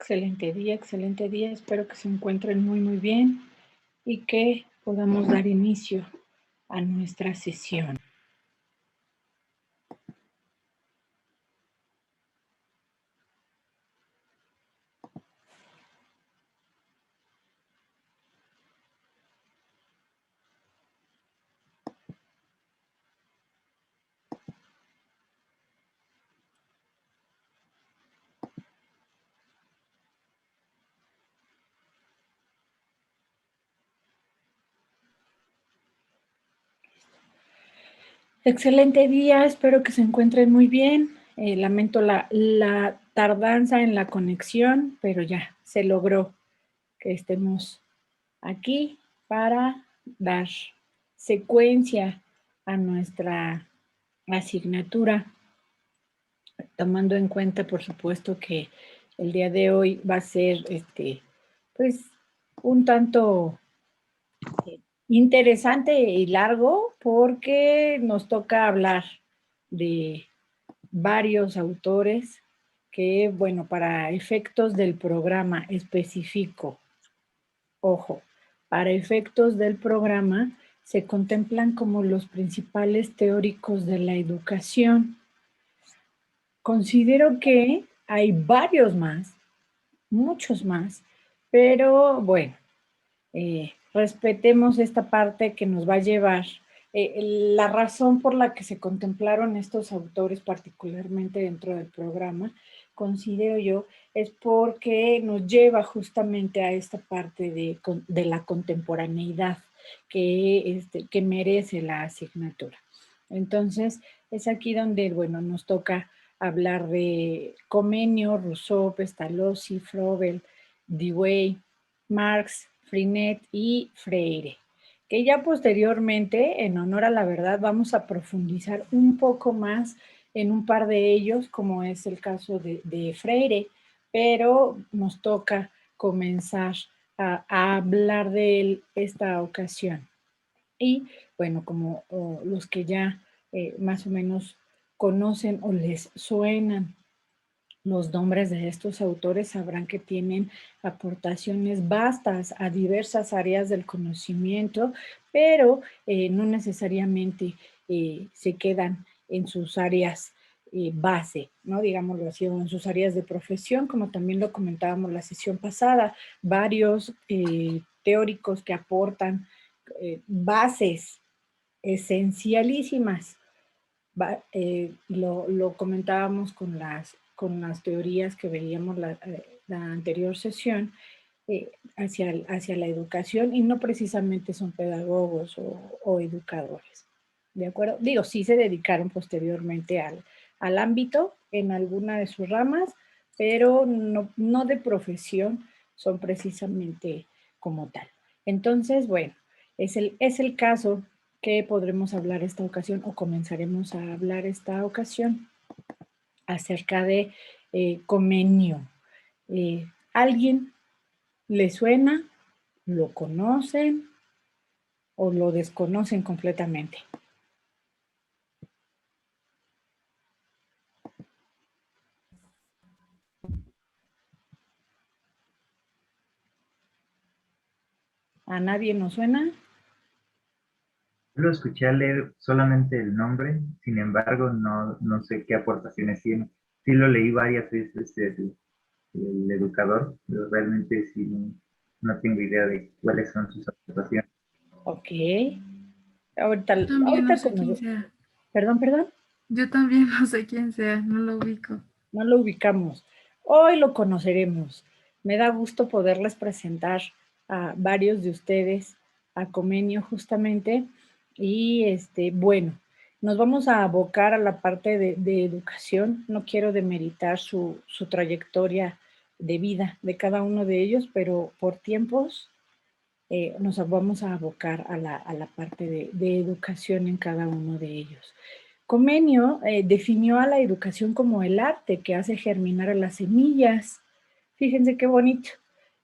excelente día. Espero que se encuentren muy bien y que podamos dar inicio a nuestra sesión. Excelente día, espero que se encuentren muy bien. Lamento la tardanza en la conexión, pero ya se logró que estemos aquí para dar secuencia a nuestra asignatura, tomando en cuenta, por supuesto, que el día de hoy va a ser, pues, un tanto interesante y largo porque nos toca hablar de varios autores que, bueno, para efectos del programa específico, ojo, para efectos del programa se contemplan como los principales teóricos de la educación. Considero que hay varios más, muchos más, pero bueno, respetemos esta parte que nos va a llevar. La razón por la que se contemplaron estos autores, particularmente dentro del programa, considero yo, es porque nos lleva justamente a esta parte de la contemporaneidad que merece la asignatura. Entonces, es aquí donde, bueno, nos toca hablar de Comenio, Rousseau, Pestalozzi, Froebel, Dewey, Marx, Freinet y Freire, que ya posteriormente, en honor a la verdad, vamos a profundizar un poco más en un par de ellos, como es el caso de Freire, pero nos toca comenzar a hablar de él esta ocasión. Y bueno, como los que ya más o menos conocen o les suenan los nombres de estos autores, sabrán que tienen aportaciones vastas a diversas áreas del conocimiento, pero no necesariamente se quedan en sus áreas base, ¿no? Digámoslo así, o en sus áreas de profesión, como también lo comentábamos la sesión pasada, varios teóricos que aportan bases esencialísimas. Lo comentábamos con las teorías que veíamos la anterior sesión hacia la educación, y no precisamente son pedagogos o educadores. ¿De acuerdo? Digo, sí se dedicaron posteriormente al ámbito en alguna de sus ramas, pero no de profesión son precisamente como tal. Entonces, bueno, es el caso que podremos hablar esta ocasión, o comenzaremos a hablar esta ocasión, acerca de Comenio. ¿Alguien le suena? ¿Lo conocen o lo desconocen completamente? ¿A nadie nos suena? Lo escuché leer solamente el nombre, sin embargo, no sé qué aportaciones tiene. Sí lo leí varias veces, el educador, pero realmente sí no tengo idea de cuáles son sus aportaciones. Ok. Ahorita, Yo también no ahorita sé quién sea. Perdón. Yo también no sé quién sea, no lo ubico. No lo ubicamos. Hoy lo conoceremos. Me da gusto poderles presentar a varios de ustedes a Comenio justamente. Y bueno, nos vamos a abocar a la parte de educación. No quiero demeritar su trayectoria de vida de cada uno de ellos, pero por tiempos nos vamos a abocar a la parte de educación en cada uno de ellos. Comenio definió a la educación como el arte que hace germinar a las semillas. Fíjense qué bonito.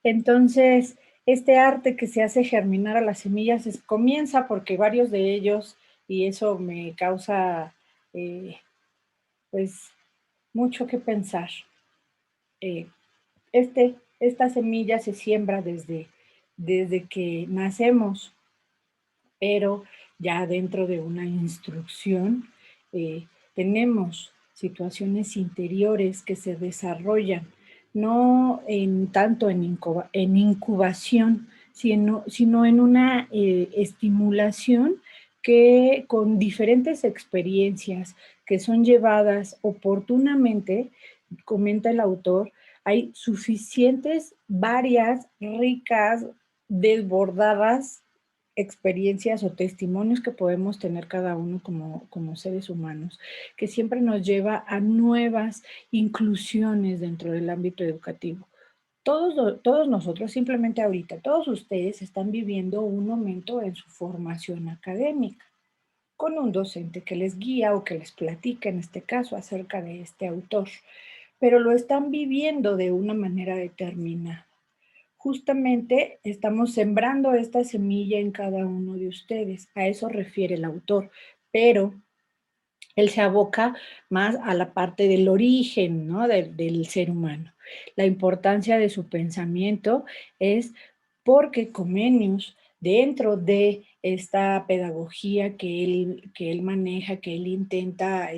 Entonces, este arte que se hace germinar a las semillas comienza porque varios de ellos, y eso me causa pues mucho que pensar, esta semilla se siembra desde que nacemos, pero ya dentro de una instrucción tenemos situaciones interiores que se desarrollan, no en tanto en incubación, sino en una estimulación que con diferentes experiencias que son llevadas oportunamente, comenta el autor, hay suficientes, varias, ricas, desbordadas experiencias o testimonios que podemos tener cada uno como seres humanos, que siempre nos lleva a nuevas inclusiones dentro del ámbito educativo. Todos nosotros, simplemente ahorita, todos ustedes están viviendo un momento en su formación académica, con un docente que les guía o que les platica, en este caso, acerca de este autor, pero lo están viviendo de una manera determinada. Justamente estamos sembrando esta semilla en cada uno de ustedes, a eso refiere el autor, pero él se aboca más a la parte del origen, ¿no? Del ser humano. La importancia de su pensamiento es porque Comenius, dentro de esta pedagogía que él maneja, que él intenta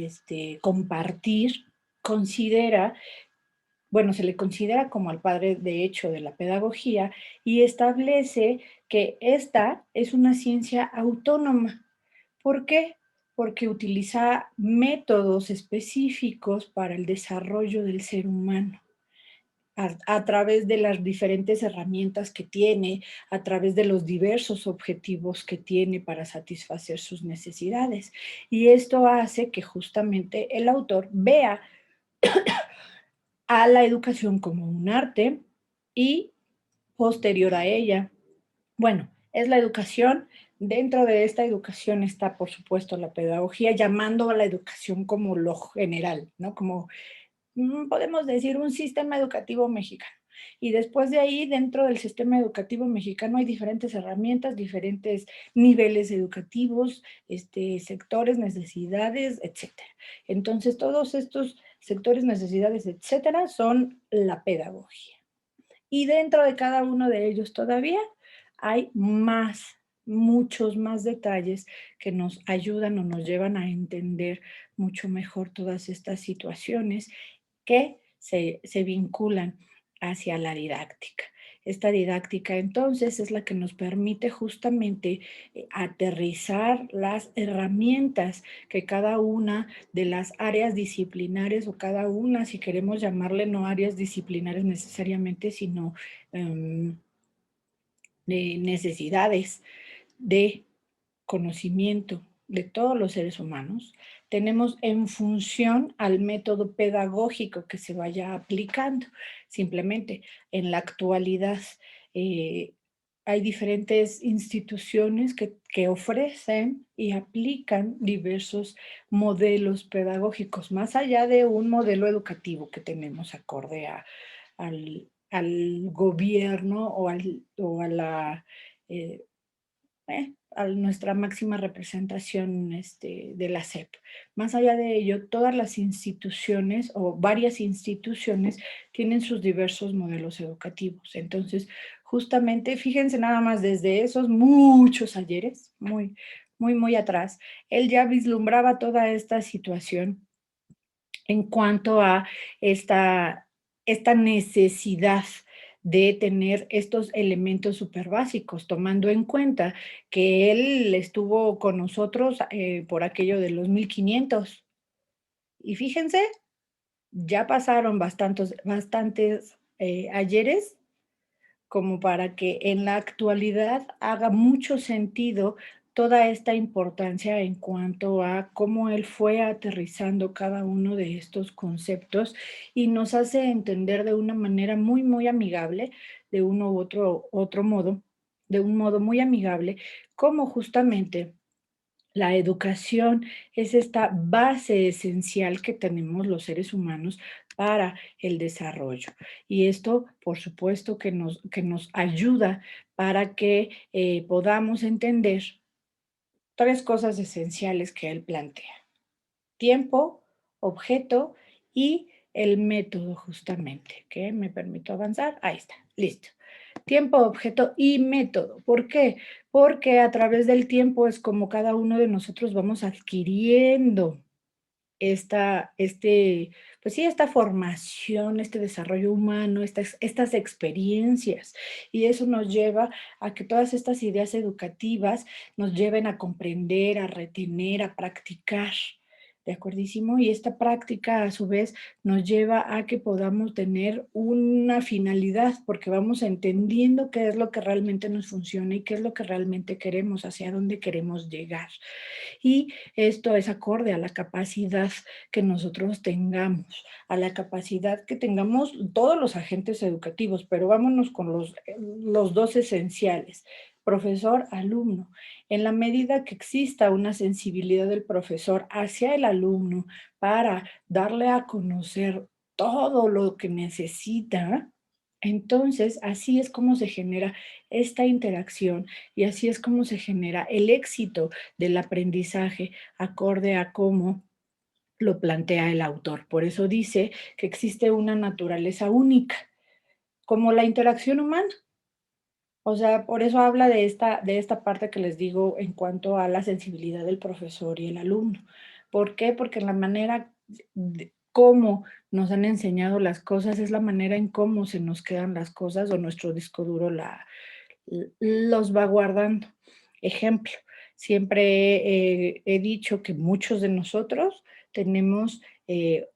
compartir, considera, bueno, se le considera como al padre de hecho de la pedagogía y establece que esta es una ciencia autónoma. ¿Por qué? Porque utiliza métodos específicos para el desarrollo del ser humano. A través de las diferentes herramientas que tiene, a través de los diversos objetivos que tiene para satisfacer sus necesidades. Y esto hace que justamente el autor vea a la educación como un arte y posterior a ella, bueno, es la educación. Dentro de esta educación está, por supuesto, la pedagogía, llamando a la educación como lo general, ¿no? Como podemos decir un sistema educativo mexicano. Y después de ahí, dentro del sistema educativo mexicano, hay diferentes herramientas, diferentes niveles educativos, sectores, necesidades, etcétera. Entonces, todos estos sectores, necesidades, etcétera, son la pedagogía. Y dentro de cada uno de ellos todavía hay más, muchos más detalles que nos ayudan o nos llevan a entender mucho mejor todas estas situaciones que se vinculan hacia la didáctica. Esta didáctica entonces es la que nos permite justamente aterrizar las herramientas que cada una de las áreas disciplinares o cada una, si queremos llamarle no áreas disciplinares necesariamente, sino de necesidades de conocimiento de todos los seres humanos, tenemos en función al método pedagógico que se vaya aplicando. Simplemente, en la actualidad eh, hay diferentes instituciones que ofrecen y aplican diversos modelos pedagógicos, más allá de un modelo educativo que tenemos acorde al gobierno o a la a nuestra máxima representación de la SEP. Más allá de ello, todas las instituciones o varias instituciones tienen sus diversos modelos educativos. Entonces, justamente, fíjense nada más desde esos muchos ayeres, muy atrás, él ya vislumbraba toda esta situación en cuanto a esta necesidad de tener estos elementos súper básicos, tomando en cuenta que él estuvo con nosotros por aquello de los 1500. Y fíjense, ya pasaron bastantes ayeres como para que en la actualidad haga mucho sentido toda esta importancia en cuanto a cómo él fue aterrizando cada uno de estos conceptos y nos hace entender de una manera muy amigable, de uno u otro modo, de un modo muy amigable, cómo justamente la educación es esta base esencial que tenemos los seres humanos para el desarrollo. Y esto, por supuesto, que nos ayuda para que podamos entender tres cosas esenciales que él plantea: tiempo, objeto y el método justamente, que me permito avanzar, ahí está, listo. Tiempo, objeto y método. ¿Por qué? Porque a través del tiempo es como cada uno de nosotros vamos adquiriendo pues sí, esta formación, este desarrollo humano, estas experiencias. Y eso nos lleva a que todas estas ideas educativas nos lleven a comprender, a retener, a practicar. ¿De acuerdísimo? Y esta práctica, a su vez, nos lleva a que podamos tener una finalidad, porque vamos entendiendo qué es lo que realmente nos funciona y qué es lo que realmente queremos, hacia dónde queremos llegar. Y esto es acorde a la capacidad que nosotros tengamos, a la capacidad que tengamos todos los agentes educativos, pero vámonos con los dos esenciales, profesor, alumno. En la medida que exista una sensibilidad del profesor hacia el alumno para darle a conocer todo lo que necesita, entonces así es como se genera esta interacción y así es como se genera el éxito del aprendizaje acorde a cómo lo plantea el autor. Por eso dice que existe una naturaleza única, como la interacción humana. O sea, por eso habla de esta parte que les digo en cuanto a la sensibilidad del profesor y el alumno. ¿Por qué? Porque la manera de cómo nos han enseñado las cosas es la manera en cómo se nos quedan las cosas o nuestro disco duro los va guardando. Ejemplo, siempre he dicho que muchos de nosotros tenemos, de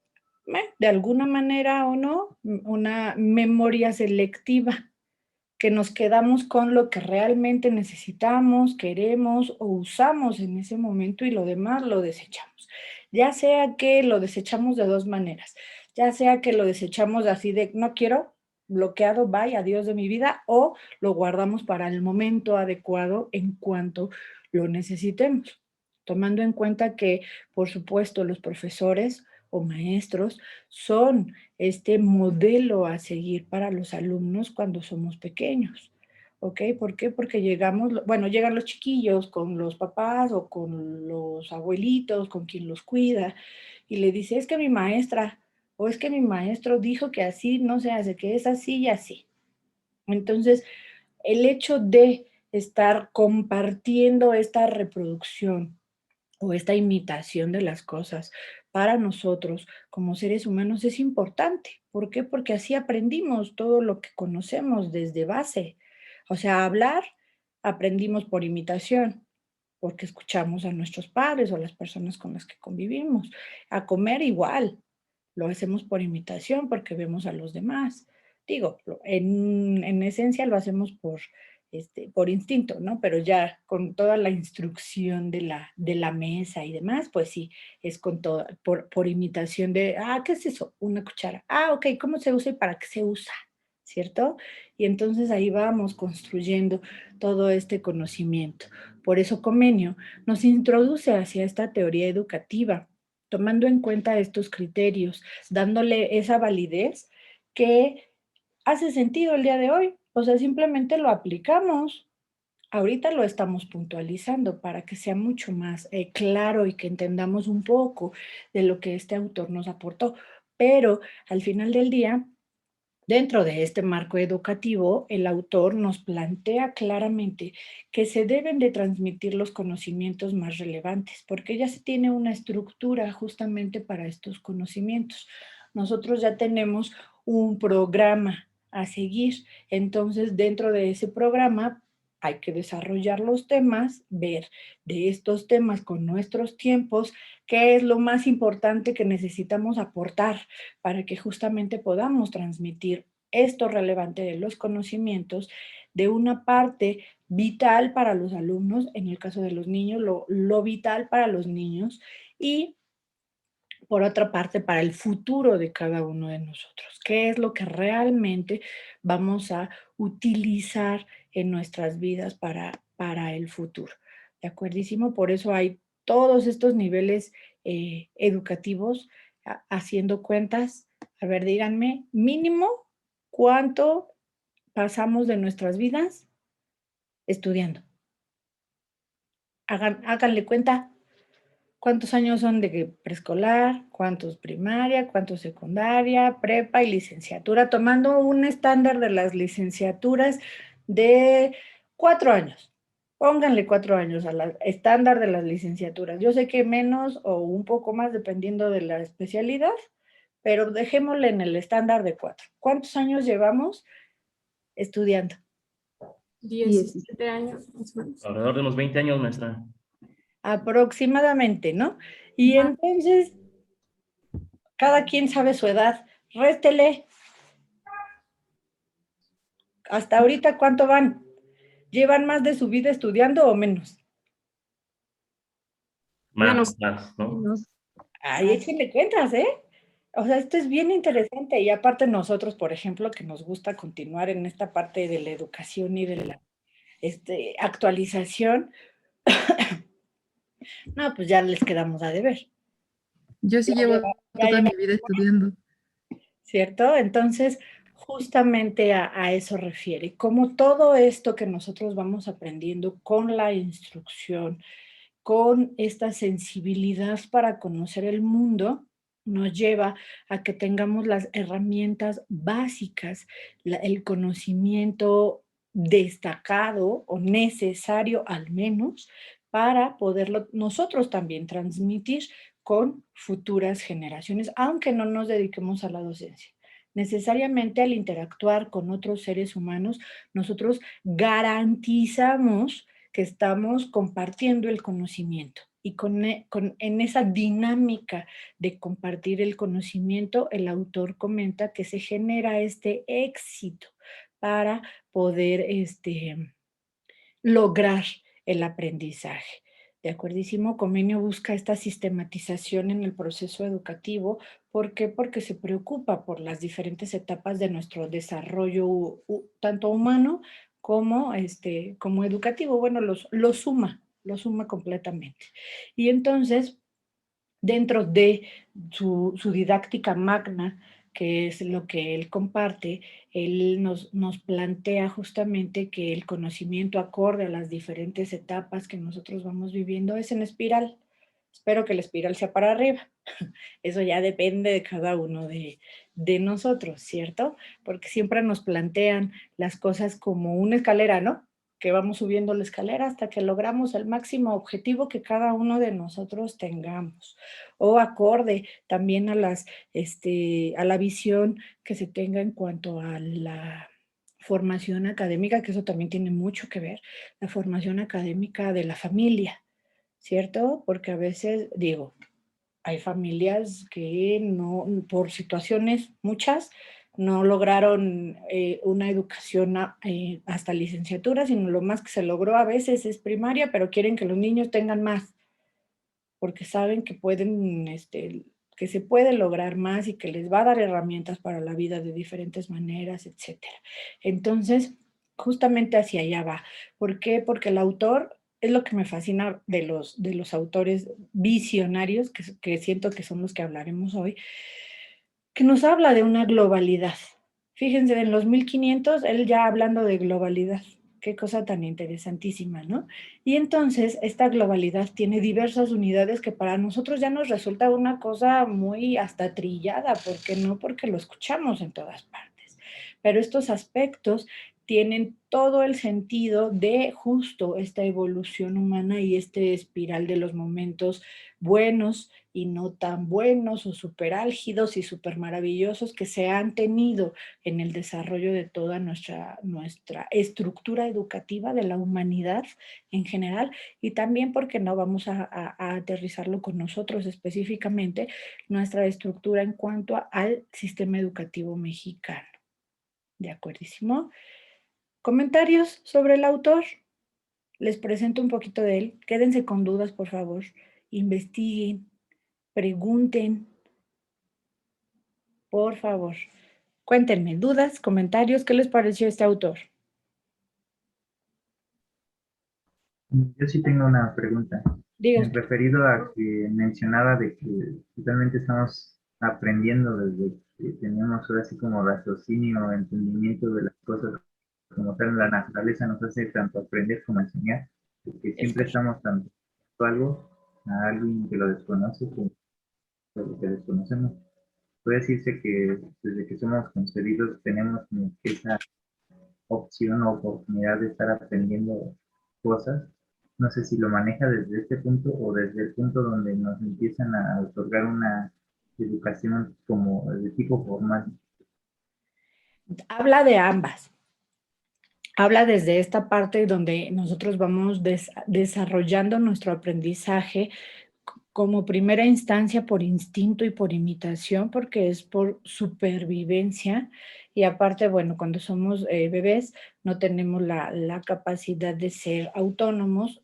alguna manera o no, una memoria selectiva, que nos quedamos con lo que realmente necesitamos, queremos o usamos en ese momento y lo demás lo desechamos. Ya sea que lo desechamos de dos maneras, ya sea que lo desechamos así de no quiero, bloqueado, bye, adiós de mi vida, o lo guardamos para el momento adecuado en cuanto lo necesitemos. Tomando en cuenta que, por supuesto, los profesores o maestros son este modelo a seguir para los alumnos cuando somos pequeños. ¿Ok? ¿Por qué? Porque bueno, llegan los chiquillos con los papás o con los abuelitos, con quien los cuida, y le dice, es que mi maestra o es que mi maestro dijo que así no se hace, que es así y así. Entonces, el hecho de estar compartiendo esta reproducción o esta imitación de las cosas para nosotros como seres humanos es importante. ¿Por qué? Porque así aprendimos todo lo que conocemos desde base. O sea, hablar aprendimos por imitación, porque escuchamos a nuestros padres o a las personas con las que convivimos. A comer igual, lo hacemos por imitación porque vemos a los demás. Digo, en esencia lo hacemos por instinto, ¿no? Pero ya con toda la instrucción de la mesa y demás, pues sí, es con todo, por imitación de, ¿qué es eso? Una cuchara. Ok, ¿cómo se usa y para qué se usa? ¿Cierto? Y entonces ahí vamos construyendo todo este conocimiento. Por eso Comenio nos introduce hacia esta teoría educativa, tomando en cuenta estos criterios, dándole esa validez que hace sentido el día de hoy. O sea, simplemente lo aplicamos. Ahorita lo estamos puntualizando para que sea mucho más claro y que entendamos un poco de lo que este autor nos aportó. Pero al final del día, dentro de este marco educativo, el autor nos plantea claramente que se deben de transmitir los conocimientos más relevantes, porque ya se tiene una estructura justamente para estos conocimientos. Nosotros ya tenemos un programa a seguir, entonces dentro de ese programa hay que desarrollar los temas, ver de estos temas con nuestros tiempos, qué es lo más importante que necesitamos aportar para que justamente podamos transmitir esto relevante de los conocimientos de una parte vital para los alumnos, en el caso de los niños, lo vital para los niños y por otra parte para el futuro de cada uno de nosotros. ¿Qué es lo que realmente vamos a utilizar en nuestras vidas para el futuro? ¿De acuerdísimo? Por eso hay todos estos niveles educativos haciendo cuentas. A ver, díganme, mínimo, ¿cuánto pasamos de nuestras vidas estudiando? Háganle cuenta. ¿Cuántos años son de preescolar? ¿Cuántos primaria? ¿Cuántos secundaria? Prepa y licenciatura, tomando un estándar de las licenciaturas de 4 años. Pónganle 4 años al estándar de las licenciaturas. Yo sé que menos o un poco más dependiendo de la especialidad, pero dejémosle en el estándar de 4. ¿Cuántos años llevamos estudiando? 17 años, más o menos. Alrededor de unos 20 años, maestra. Aproximadamente, ¿no? Y entonces, cada quien sabe su edad. Réstele. Hasta ahorita, ¿cuánto van? ¿Llevan más de su vida estudiando o menos? Menos. Más, ¿no? Menos. Ahí échenle cuentas, ¿eh? O sea, esto es bien interesante y aparte nosotros, por ejemplo, que nos gusta continuar en esta parte de la educación y de la actualización, no, pues ya les quedamos a deber, Yo sí Ya llevo ya toda lleva, mi vida estudiando. ¿cierto? Entonces, justamente a eso refiere, como todo esto que nosotros vamos aprendiendo con la instrucción, con esta sensibilidad para conocer el mundo, nos lleva a que tengamos las herramientas básicas, el conocimiento destacado o necesario al menos para poderlo nosotros también transmitir con futuras generaciones, aunque no nos dediquemos a la docencia. Necesariamente al interactuar con otros seres humanos, nosotros garantizamos que estamos compartiendo el conocimiento y en esa dinámica de compartir el conocimiento, el autor comenta que se genera este éxito para poder lograr el aprendizaje. De acuerdísimo, Comenio busca esta sistematización en el proceso educativo. ¿Por qué? Porque se preocupa por las diferentes etapas de nuestro desarrollo, tanto humano como, como educativo. Bueno, lo suma completamente. Y entonces, dentro de su didáctica magna, que es lo que él comparte, él nos plantea justamente que el conocimiento acorde a las diferentes etapas que nosotros vamos viviendo es en espiral. Espero que la espiral sea para arriba. Eso ya depende de cada uno de nosotros, ¿cierto? Porque siempre nos plantean las cosas como una escalera, ¿no? Que vamos subiendo la escalera hasta que logramos el máximo objetivo que cada uno de nosotros tengamos. O acorde también a a la visión que se tenga en cuanto a la formación académica, que eso también tiene mucho que ver, la formación académica de la familia, ¿cierto? Porque a veces, digo, hay familias que no, por situaciones muchas, no lograron una educación hasta licenciatura, sino lo más que se logró a veces es primaria, pero quieren que los niños tengan más, porque saben que pueden, que se puede lograr más y que les va a dar herramientas para la vida de diferentes maneras, etcétera. Entonces, justamente hacia allá va. ¿Por qué? Porque el autor es lo que me fascina de los autores visionarios, que siento que son los que hablaremos hoy, que nos habla de una globalidad. Fíjense, en los 1500, él ya hablando de globalidad. Qué cosa tan interesantísima, ¿no? Y entonces, esta globalidad tiene diversas unidades que para nosotros ya nos resulta una cosa muy hasta trillada, ¿por qué no? Porque lo escuchamos en todas partes. Pero estos aspectos tienen todo el sentido de justo esta evolución humana y este espiral de los momentos buenos y no tan buenos o súper álgidos y súper maravillosos que se han tenido en el desarrollo de toda nuestra estructura educativa de la humanidad en general y también porque no vamos a aterrizarlo con nosotros específicamente, nuestra estructura en cuanto al sistema educativo mexicano. ¿De acuerdísimo? ¿Comentarios sobre el autor? Les presento un poquito de él. Quédense con dudas, por favor. Investiguen, pregunten, por favor. Cuéntenme dudas, comentarios, ¿qué les pareció este autor? Yo sí tengo una pregunta. Diga usted. Referido a que mencionaba de que totalmente estamos aprendiendo desde que tenemos ahora así como raciocinio, entendimiento de las cosas como tal, la naturaleza nos hace tanto aprender como enseñar, porque Es siempre estamos tanto algo a alguien que lo desconoce, como lo que desconocemos. Puede decirse que desde que somos concebidos tenemos como que esa opción o oportunidad de estar aprendiendo cosas. No sé si lo maneja desde este punto o desde el punto donde nos empiezan a otorgar una educación como de tipo formal. Habla de ambas. Habla desde esta parte donde nosotros vamos desarrollando nuestro aprendizaje como primera instancia por instinto y por imitación, porque es por supervivencia. Y aparte, bueno, cuando somos bebés no tenemos la capacidad de ser autónomos,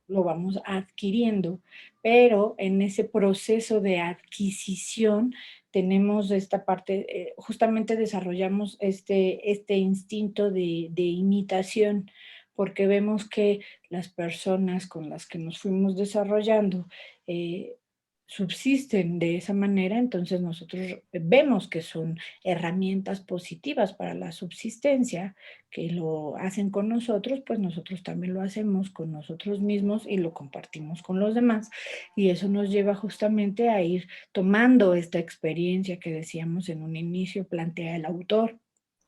lo vamos adquiriendo, pero en ese proceso de adquisición tenemos esta parte, justamente desarrollamos este instinto de imitación, porque vemos que las personas con las que nos fuimos desarrollando eh, subsisten de esa manera, entonces nosotros vemos que son herramientas positivas para la subsistencia, que lo hacen con nosotros, pues nosotros también lo hacemos con nosotros mismos y lo compartimos con los demás. Y eso nos lleva justamente a ir tomando esta experiencia que decíamos en un inicio, plantea el autor.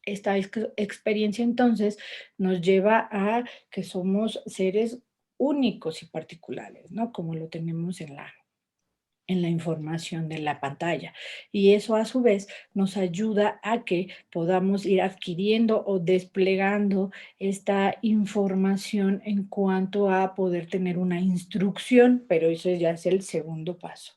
Esta experiencia entonces nos lleva a que somos seres únicos y particulares, ¿no? Como lo tenemos en la información de la pantalla. Y eso a su vez nos ayuda a que podamos ir adquiriendo o desplegando esta información en cuanto a poder tener una instrucción, pero eso ya es el segundo paso.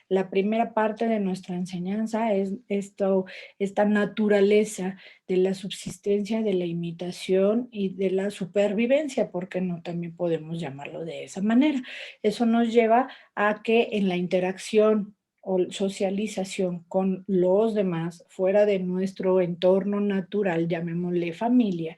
La primera parte de nuestra enseñanza es esta naturaleza de la subsistencia, de la imitación y de la supervivencia, porque no también podemos llamarlo de esa manera. Eso nos lleva a que en la interacción o socialización con los demás, fuera de nuestro entorno natural, llamémosle familia,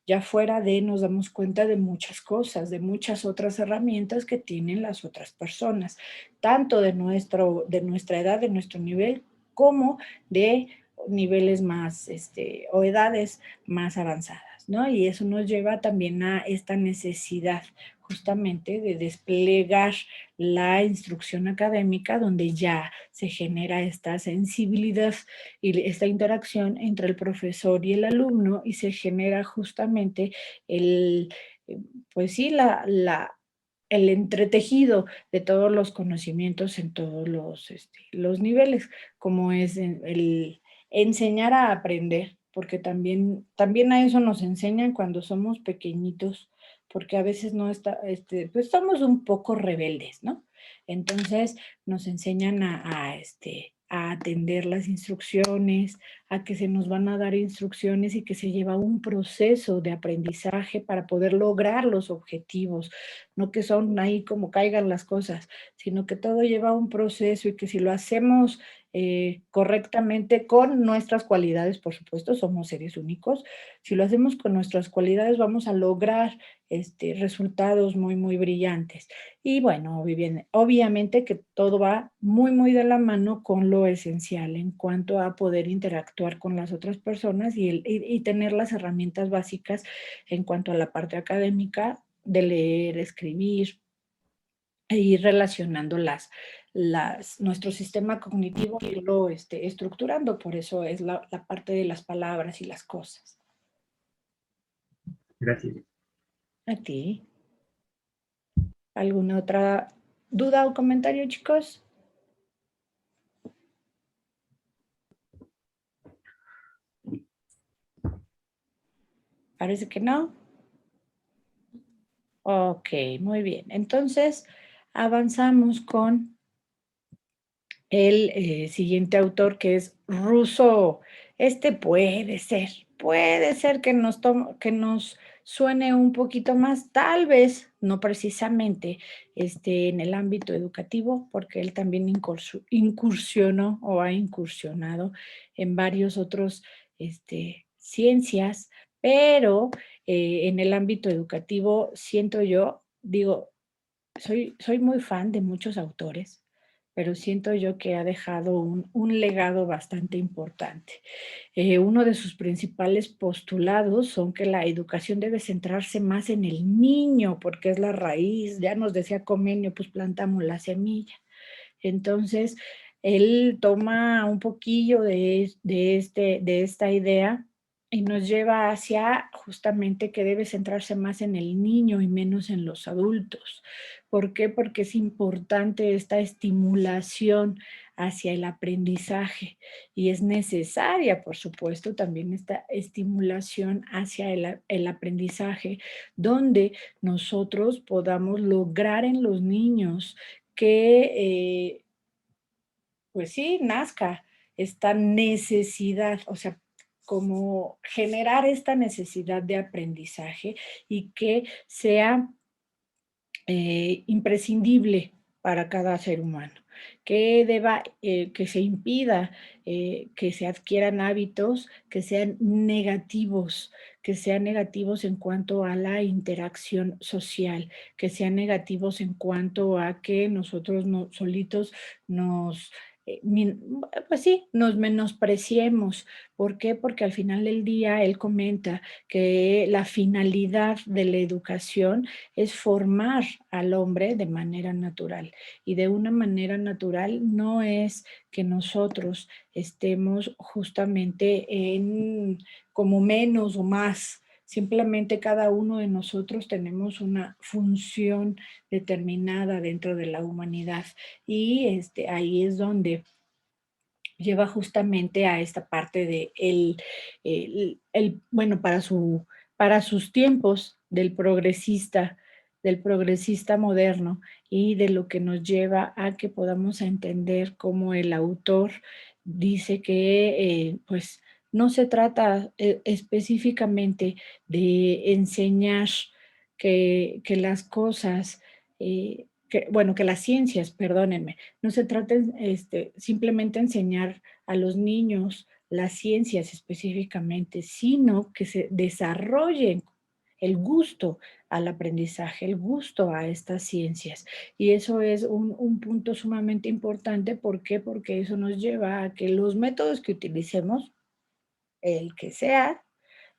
ya fuera de nos damos cuenta de muchas cosas, de muchas otras herramientas que tienen las otras personas, tanto de nuestra edad, de nuestro nivel, como de niveles más, o edades más avanzadas, ¿no? Y eso nos lleva también a esta necesidad justamente de desplegar la instrucción académica, donde ya se genera esta sensibilidad y esta interacción entre el profesor y el alumno, y se genera justamente el, pues sí, el entretejido de todos los conocimientos en todos los niveles, como es el enseñar a aprender, porque también a eso nos enseñan cuando somos pequeñitos, porque a veces no está, pues somos un poco rebeldes, ¿no? Entonces nos enseñan a atender las instrucciones, a que se nos van a dar instrucciones y que se lleva un proceso de aprendizaje para poder lograr los objetivos, no que son ahí como caigan las cosas, sino que todo lleva un proceso y que si lo hacemos correctamente con nuestras cualidades, por supuesto, somos seres únicos, si lo hacemos con nuestras cualidades vamos a lograr resultados muy, muy brillantes. Y bueno, obviamente que todo va muy, muy de la mano con lo esencial en cuanto a poder interactuar con las otras personas y tener las herramientas básicas en cuanto a la parte académica de leer, escribir e ir relacionando nuestro sistema cognitivo y irlo estructurando. Por eso es la parte de las palabras y las cosas. Gracias. A ti. ¿Alguna otra duda o comentario, chicos? Parece que no. Ok, muy bien. Entonces, avanzamos con el siguiente autor, que es Rousseau. Puede ser que nos suene un poquito más, tal vez, no precisamente en el ámbito educativo, porque él también incursionó o ha incursionado en varios otros ciencias, pero en el ámbito educativo siento yo, digo, soy muy fan de muchos autores, pero siento yo que ha dejado un legado bastante importante. Uno de sus principales postulados son que la educación debe centrarse más en el niño, porque es la raíz. Ya nos decía Comenio, pues plantamos la semilla. Entonces, él toma un poquillo de esta idea y nos lleva hacia justamente que debe centrarse más en el niño y menos en los adultos. ¿Por qué? Porque es importante esta estimulación hacia el aprendizaje y es necesaria, por supuesto, también esta estimulación hacia el aprendizaje, donde nosotros podamos lograr en los niños que, pues sí, nazca esta necesidad, o sea, como generar esta necesidad de aprendizaje y que sea imprescindible para cada ser humano, que se impida que se adquieran hábitos que sean negativos en cuanto a la interacción social, que sean negativos en cuanto a que nosotros solitos nos, pues sí, nos menospreciemos. ¿Por qué? Porque al final del día él comenta que la finalidad de la educación es formar al hombre de manera natural. Y de una manera natural no es que nosotros estemos justamente en como menos o más. Simplemente cada uno de nosotros tenemos una función determinada dentro de la humanidad y ahí es donde lleva justamente a esta parte de bueno, para sus tiempos del progresista moderno y de lo que nos lleva a que podamos entender cómo el autor dice que, pues, no se trata específicamente de enseñar que las cosas, bueno, que las ciencias, perdónenme, no se trata simplemente enseñar a los niños las ciencias específicamente, sino que se desarrollen el gusto al aprendizaje, el gusto a estas ciencias. Y eso es un punto sumamente importante. ¿Por qué? Porque eso nos lleva a que los métodos que utilicemos, el que sea,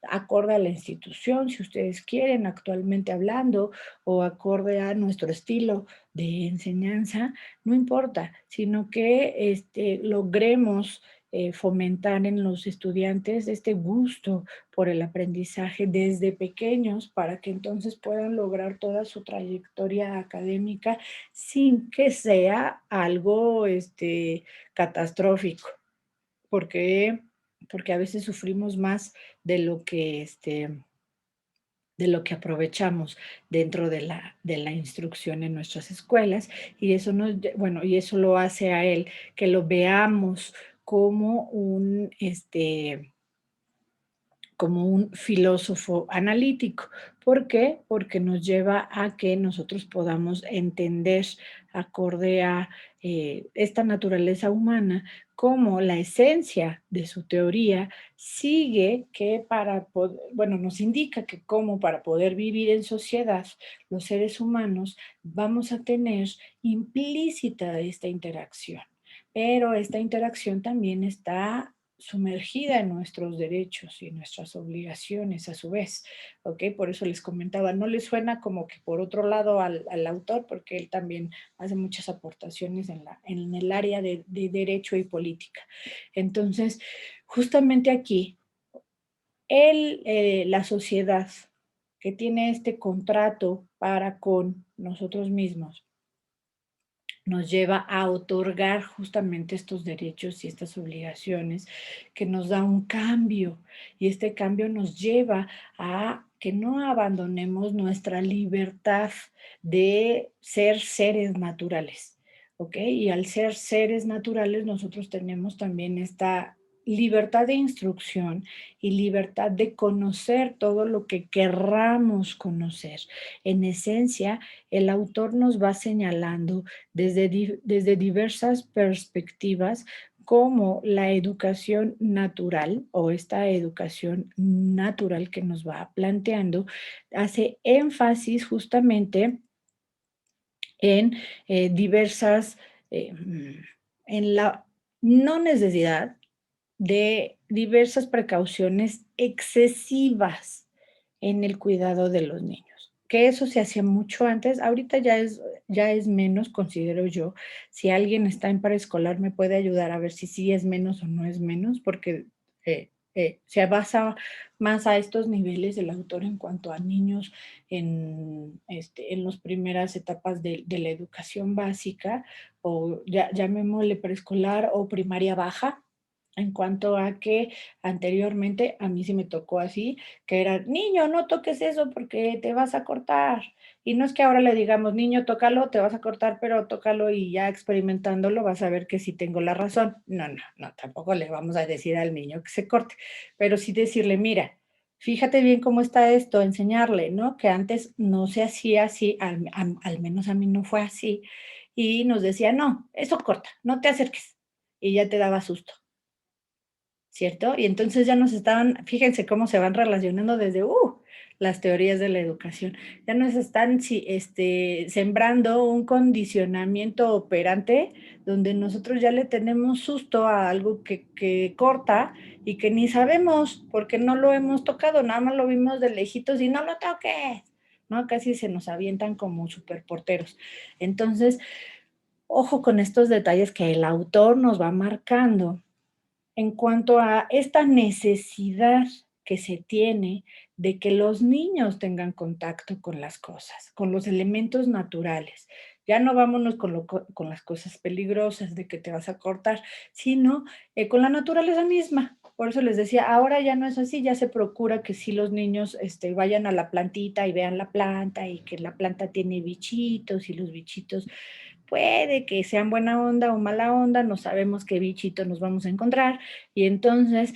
acorde a la institución, si ustedes quieren, actualmente hablando, o acorde a nuestro estilo de enseñanza, no importa, sino que logremos fomentar en los estudiantes este gusto por el aprendizaje desde pequeños para que entonces puedan lograr toda su trayectoria académica sin que sea algo catastrófico, porque a veces sufrimos más de lo que, de lo que aprovechamos dentro de la instrucción en nuestras escuelas, y eso bueno, y eso lo hace a él que lo veamos como como un filósofo analítico. ¿Por qué? Porque nos lleva a que nosotros podamos entender, acorde a esta naturaleza humana, como la esencia de su teoría sigue que bueno, nos indica que como para poder vivir en sociedad, los seres humanos vamos a tener implícita esta interacción. Pero esta interacción también está sumergida en nuestros derechos y nuestras obligaciones a su vez, ¿ok? Por eso les comentaba, no les suena como que por otro lado al autor, porque él también hace muchas aportaciones en el área de derecho y política. Entonces, justamente aquí, la sociedad que tiene este contrato para con nosotros mismos, nos lleva a otorgar justamente estos derechos y estas obligaciones, que nos da un cambio, y este cambio nos lleva a que no abandonemos nuestra libertad de ser seres naturales, ¿ok? Y al ser seres naturales nosotros tenemos también esta libertad de instrucción y libertad de conocer todo lo que querramos conocer. En esencia, el autor nos va señalando desde diversas perspectivas como la educación natural o esta educación natural que nos va planteando hace énfasis justamente en diversas en la no necesidad de diversas precauciones excesivas en el cuidado de los niños, que eso se hacía mucho antes, ahorita ya es menos, considero yo. Si alguien está en preescolar me puede ayudar a ver si sí es menos o no es menos, porque se basa más a estos niveles del autor en cuanto a niños en las primeras etapas de la educación básica, o llamémosle preescolar o primaria baja, en cuanto a que anteriormente a mí sí me tocó así, que era, niño, no toques eso porque te vas a cortar. Y no es que ahora le digamos, niño, tócalo, te vas a cortar, pero tócalo y ya experimentándolo vas a ver que sí tengo la razón. No, no, no, tampoco le vamos a decir al niño que se corte, pero sí decirle, mira, fíjate bien cómo está esto, enseñarle, ¿no? Que antes no se hacía así, al menos a mí no fue así, y nos decía, no, eso corta, no te acerques, y ya te daba susto. ¿Cierto? Y entonces ya nos estaban, fíjense cómo se van relacionando desde las teorías de la educación. Ya nos están sembrando un condicionamiento operante donde nosotros ya le tenemos susto a algo que corta y que ni sabemos porque no lo hemos tocado, nada más lo vimos de lejitos y no lo toques, ¿no? Casi se nos avientan como superporteros. Entonces, ojo con estos detalles que el autor nos va marcando en cuanto a esta necesidad que se tiene de que los niños tengan contacto con las cosas, con los elementos naturales. Ya no vámonos con las cosas peligrosas de que te vas a cortar, sino con la naturaleza misma. Por eso les decía, ahora ya no es así, ya se procura que sí los niños vayan a la plantita y vean la planta y que la planta tiene bichitos y los bichitos puede que sean buena onda o mala onda, no sabemos qué bichito nos vamos a encontrar y entonces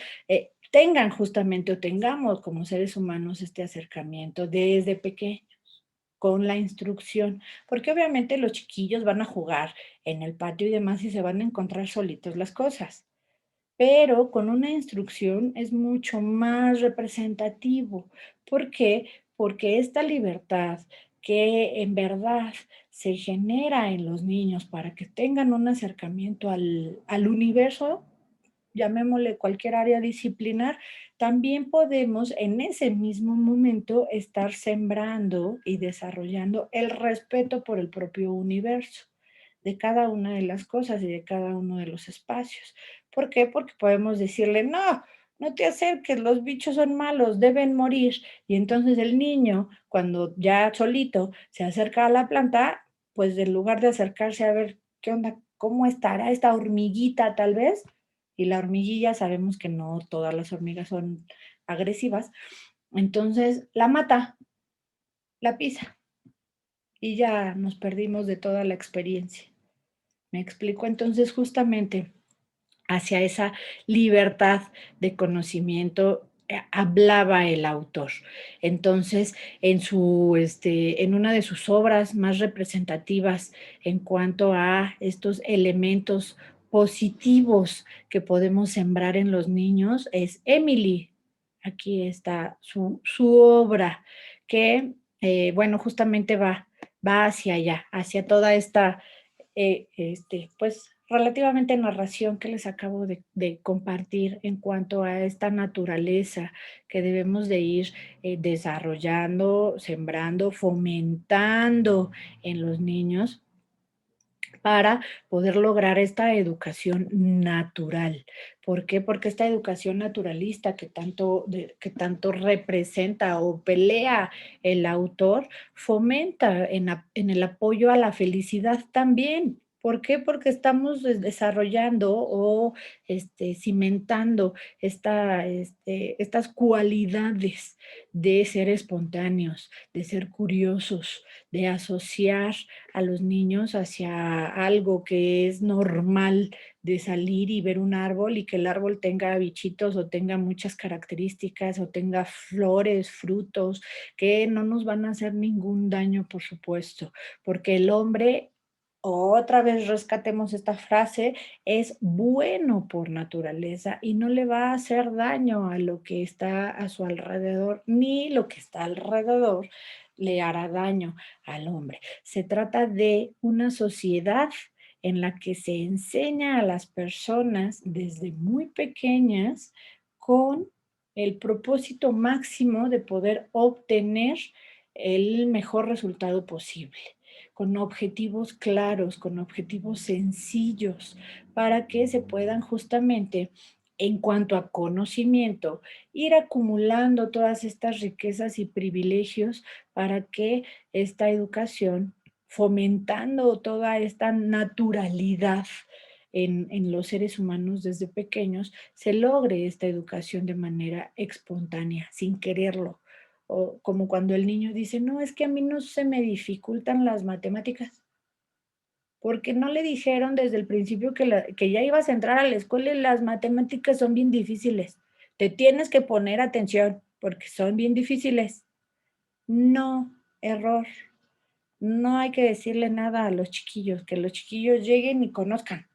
tengan justamente o tengamos como seres humanos este acercamiento desde pequeños con la instrucción, porque obviamente los chiquillos van a jugar en el patio y demás y se van a encontrar solitos las cosas, pero con una instrucción es mucho más representativo. ¿Por qué? Porque esta libertad que en verdad se genera en los niños para que tengan un acercamiento al universo, llamémosle cualquier área disciplinar, también podemos en ese mismo momento estar sembrando y desarrollando el respeto por el propio universo de cada una de las cosas y de cada uno de los espacios. ¿Por qué? Porque podemos decirle, no, no te acerques, los bichos son malos, deben morir. Y entonces el niño, cuando ya solito se acerca a la planta, pues en lugar de acercarse a ver qué onda, cómo estará esta hormiguita tal vez, y la hormiguilla sabemos que no todas las hormigas son agresivas, entonces la mata, la pisa y ya nos perdimos de toda la experiencia. ¿Me explico? Entonces justamente hacia esa libertad de conocimiento hablaba el autor. Entonces, en una de sus obras más representativas en cuanto a estos elementos positivos que podemos sembrar en los niños es Emily. Aquí está su obra que, bueno, justamente va hacia allá, hacia toda esta pues relativamente narración que les acabo de compartir en cuanto a esta naturaleza que debemos de ir desarrollando, sembrando, fomentando en los niños para poder lograr esta educación natural. ¿Por qué? Porque esta educación naturalista que tanto representa o pelea el autor, fomenta en el apoyo a la felicidad también. ¿Por qué? Porque estamos desarrollando o cimentando estas cualidades de ser espontáneos, de ser curiosos, de asociar a los niños hacia algo que es normal de salir y ver un árbol y que el árbol tenga bichitos o tenga muchas características o tenga flores, frutos, que no nos van a hacer ningún daño, por supuesto, porque el hombre, otra vez rescatemos esta frase, es bueno por naturaleza y no le va a hacer daño a lo que está a su alrededor, ni lo que está alrededor le hará daño al hombre. Se trata de una sociedad en la que se enseña a las personas desde muy pequeñas con el propósito máximo de poder obtener el mejor resultado posible, con objetivos claros, con objetivos sencillos, para que se puedan justamente, en cuanto a conocimiento, ir acumulando todas estas riquezas y privilegios para que esta educación, fomentando toda esta naturalidad en los seres humanos desde pequeños, se logre esta educación de manera espontánea, sin quererlo. O como cuando el niño dice, no, es que a mí no se me dificultan las matemáticas, porque no le dijeron desde el principio que ya ibas a entrar a la escuela y las matemáticas son bien difíciles. Te tienes que poner atención porque son bien difíciles. No, error. No hay que decirle nada a los chiquillos, que los chiquillos lleguen y conozcan.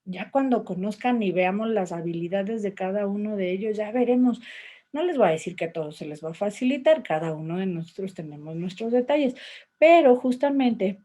Ya cuando conozcan y veamos las habilidades de cada uno de ellos, ya veremos. No les voy a decir que a todos se les va a facilitar, cada uno de nosotros tenemos nuestros detalles, pero justamente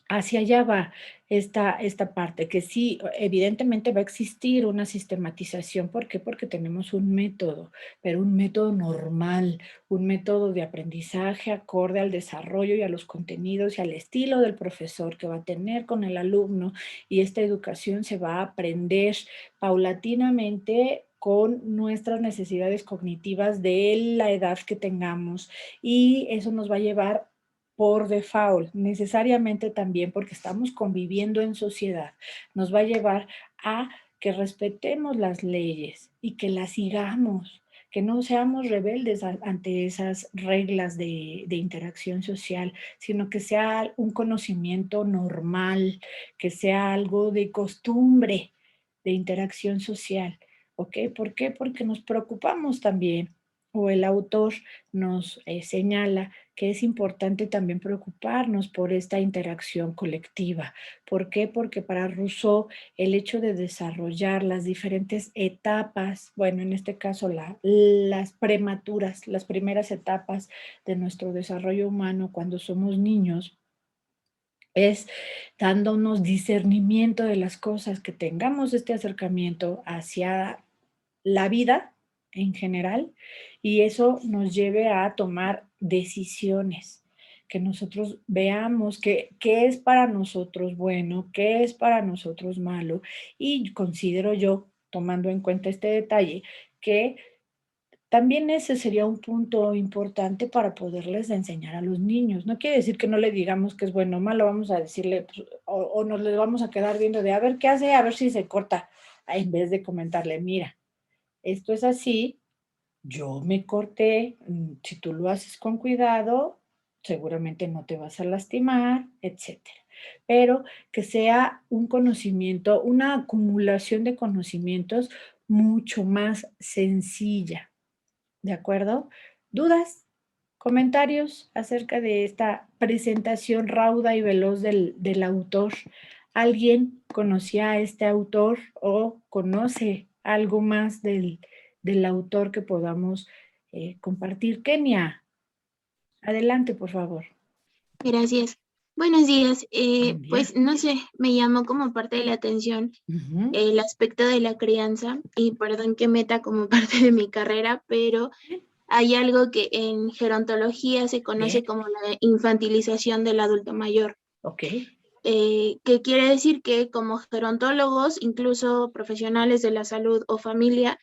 hacia allá va esta parte, que sí, evidentemente va a existir una sistematización. ¿Por qué? Porque tenemos un método, pero un método normal, un método de aprendizaje acorde al desarrollo y a los contenidos y al estilo del profesor que va a tener con el alumno, y esta educación se va a aprender paulatinamente con nuestras necesidades cognitivas de la edad que tengamos, y eso nos va a llevar por default, necesariamente también porque estamos conviviendo en sociedad, nos va a llevar a que respetemos las leyes y que las sigamos, que no seamos rebeldes ante esas reglas de interacción social, sino que sea un conocimiento normal, que sea algo de costumbre, de interacción social. ¿Ok? ¿Por qué? Porque nos preocupamos también, o el autor nos señala que es importante también preocuparnos por esta interacción colectiva. ¿Por qué? Porque para Rousseau el hecho de desarrollar las diferentes etapas, bueno, en este caso las prematuras, las primeras etapas de nuestro desarrollo humano cuando somos niños, es dándonos discernimiento de las cosas, que tengamos este acercamiento hacia la vida en general, y eso nos lleve a tomar decisiones, que nosotros veamos qué es para nosotros bueno, qué es para nosotros malo, y considero yo, tomando en cuenta este detalle, que también ese sería un punto importante para poderles enseñar a los niños. No quiere decir que no le digamos que es bueno o malo, vamos a decirle, pues, o nos le vamos a quedar viendo de a ver qué hace, a ver si se corta, en vez de comentarle, mira, esto es así, yo me corté, si tú lo haces con cuidado, seguramente no te vas a lastimar, etcétera. Pero que sea un conocimiento, una acumulación de conocimientos mucho más sencilla, ¿de acuerdo? ¿Dudas? ¿Comentarios acerca de esta presentación rauda y veloz del autor? ¿Alguien conocía a este autor o conoce algo más del autor que podamos compartir? Kenia, adelante, por favor. Gracias. Buenos días. Buen día. Pues no sé, me llamó como parte de la atención el aspecto de la crianza, y perdón que meta como parte de mi carrera, pero hay algo que en gerontología se conoce Bien. como la infantilización del adulto mayor. Ok. Que quiere decir que como gerontólogos, incluso profesionales de la salud o familia,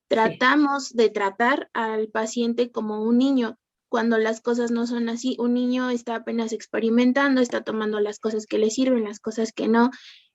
tratamos de tratar al paciente como un niño, cuando las cosas no son así. Un niño está apenas experimentando, está tomando las cosas que le sirven, las cosas que no,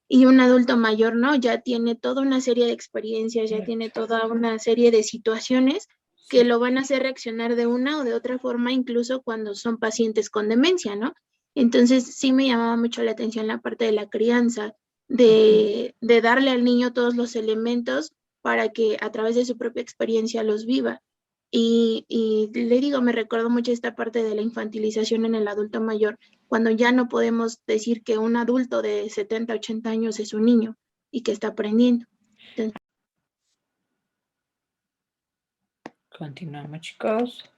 y un adulto mayor no, ya tiene toda una serie de experiencias, ya tiene toda una serie de situaciones que lo van a hacer reaccionar de una o de otra forma, incluso cuando son pacientes con demencia, ¿no? Entonces sí me llamaba mucho la atención la parte de la crianza, de darle al niño todos los elementos para que a través de su propia experiencia los viva. Y le digo, me recuerdo mucho esta parte de la infantilización en el adulto mayor, cuando ya no podemos decir que un adulto de 70, 80 años es un niño y que está aprendiendo. Entonces, Continuamos, chicos.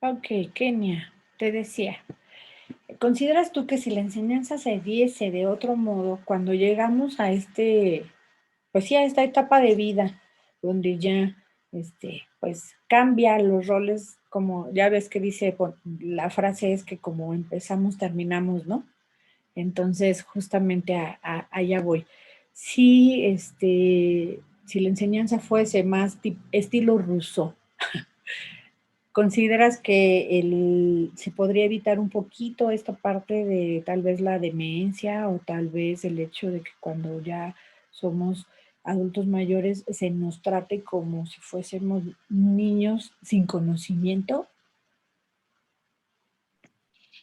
Ok, Kenia, te decía, ¿consideras tú que si la enseñanza se diese de otro modo, cuando llegamos a pues sí, a esta etapa de vida, donde ya, pues cambia los roles, como ya ves que dice, la frase es que como empezamos, terminamos, ¿no? Entonces, justamente allá voy. Si, si la enseñanza fuese más estilo Rousseau, ¿consideras que se podría evitar un poquito esta parte de tal vez la demencia o tal vez el hecho de que cuando ya somos adultos mayores se nos trate como si fuésemos niños sin conocimiento?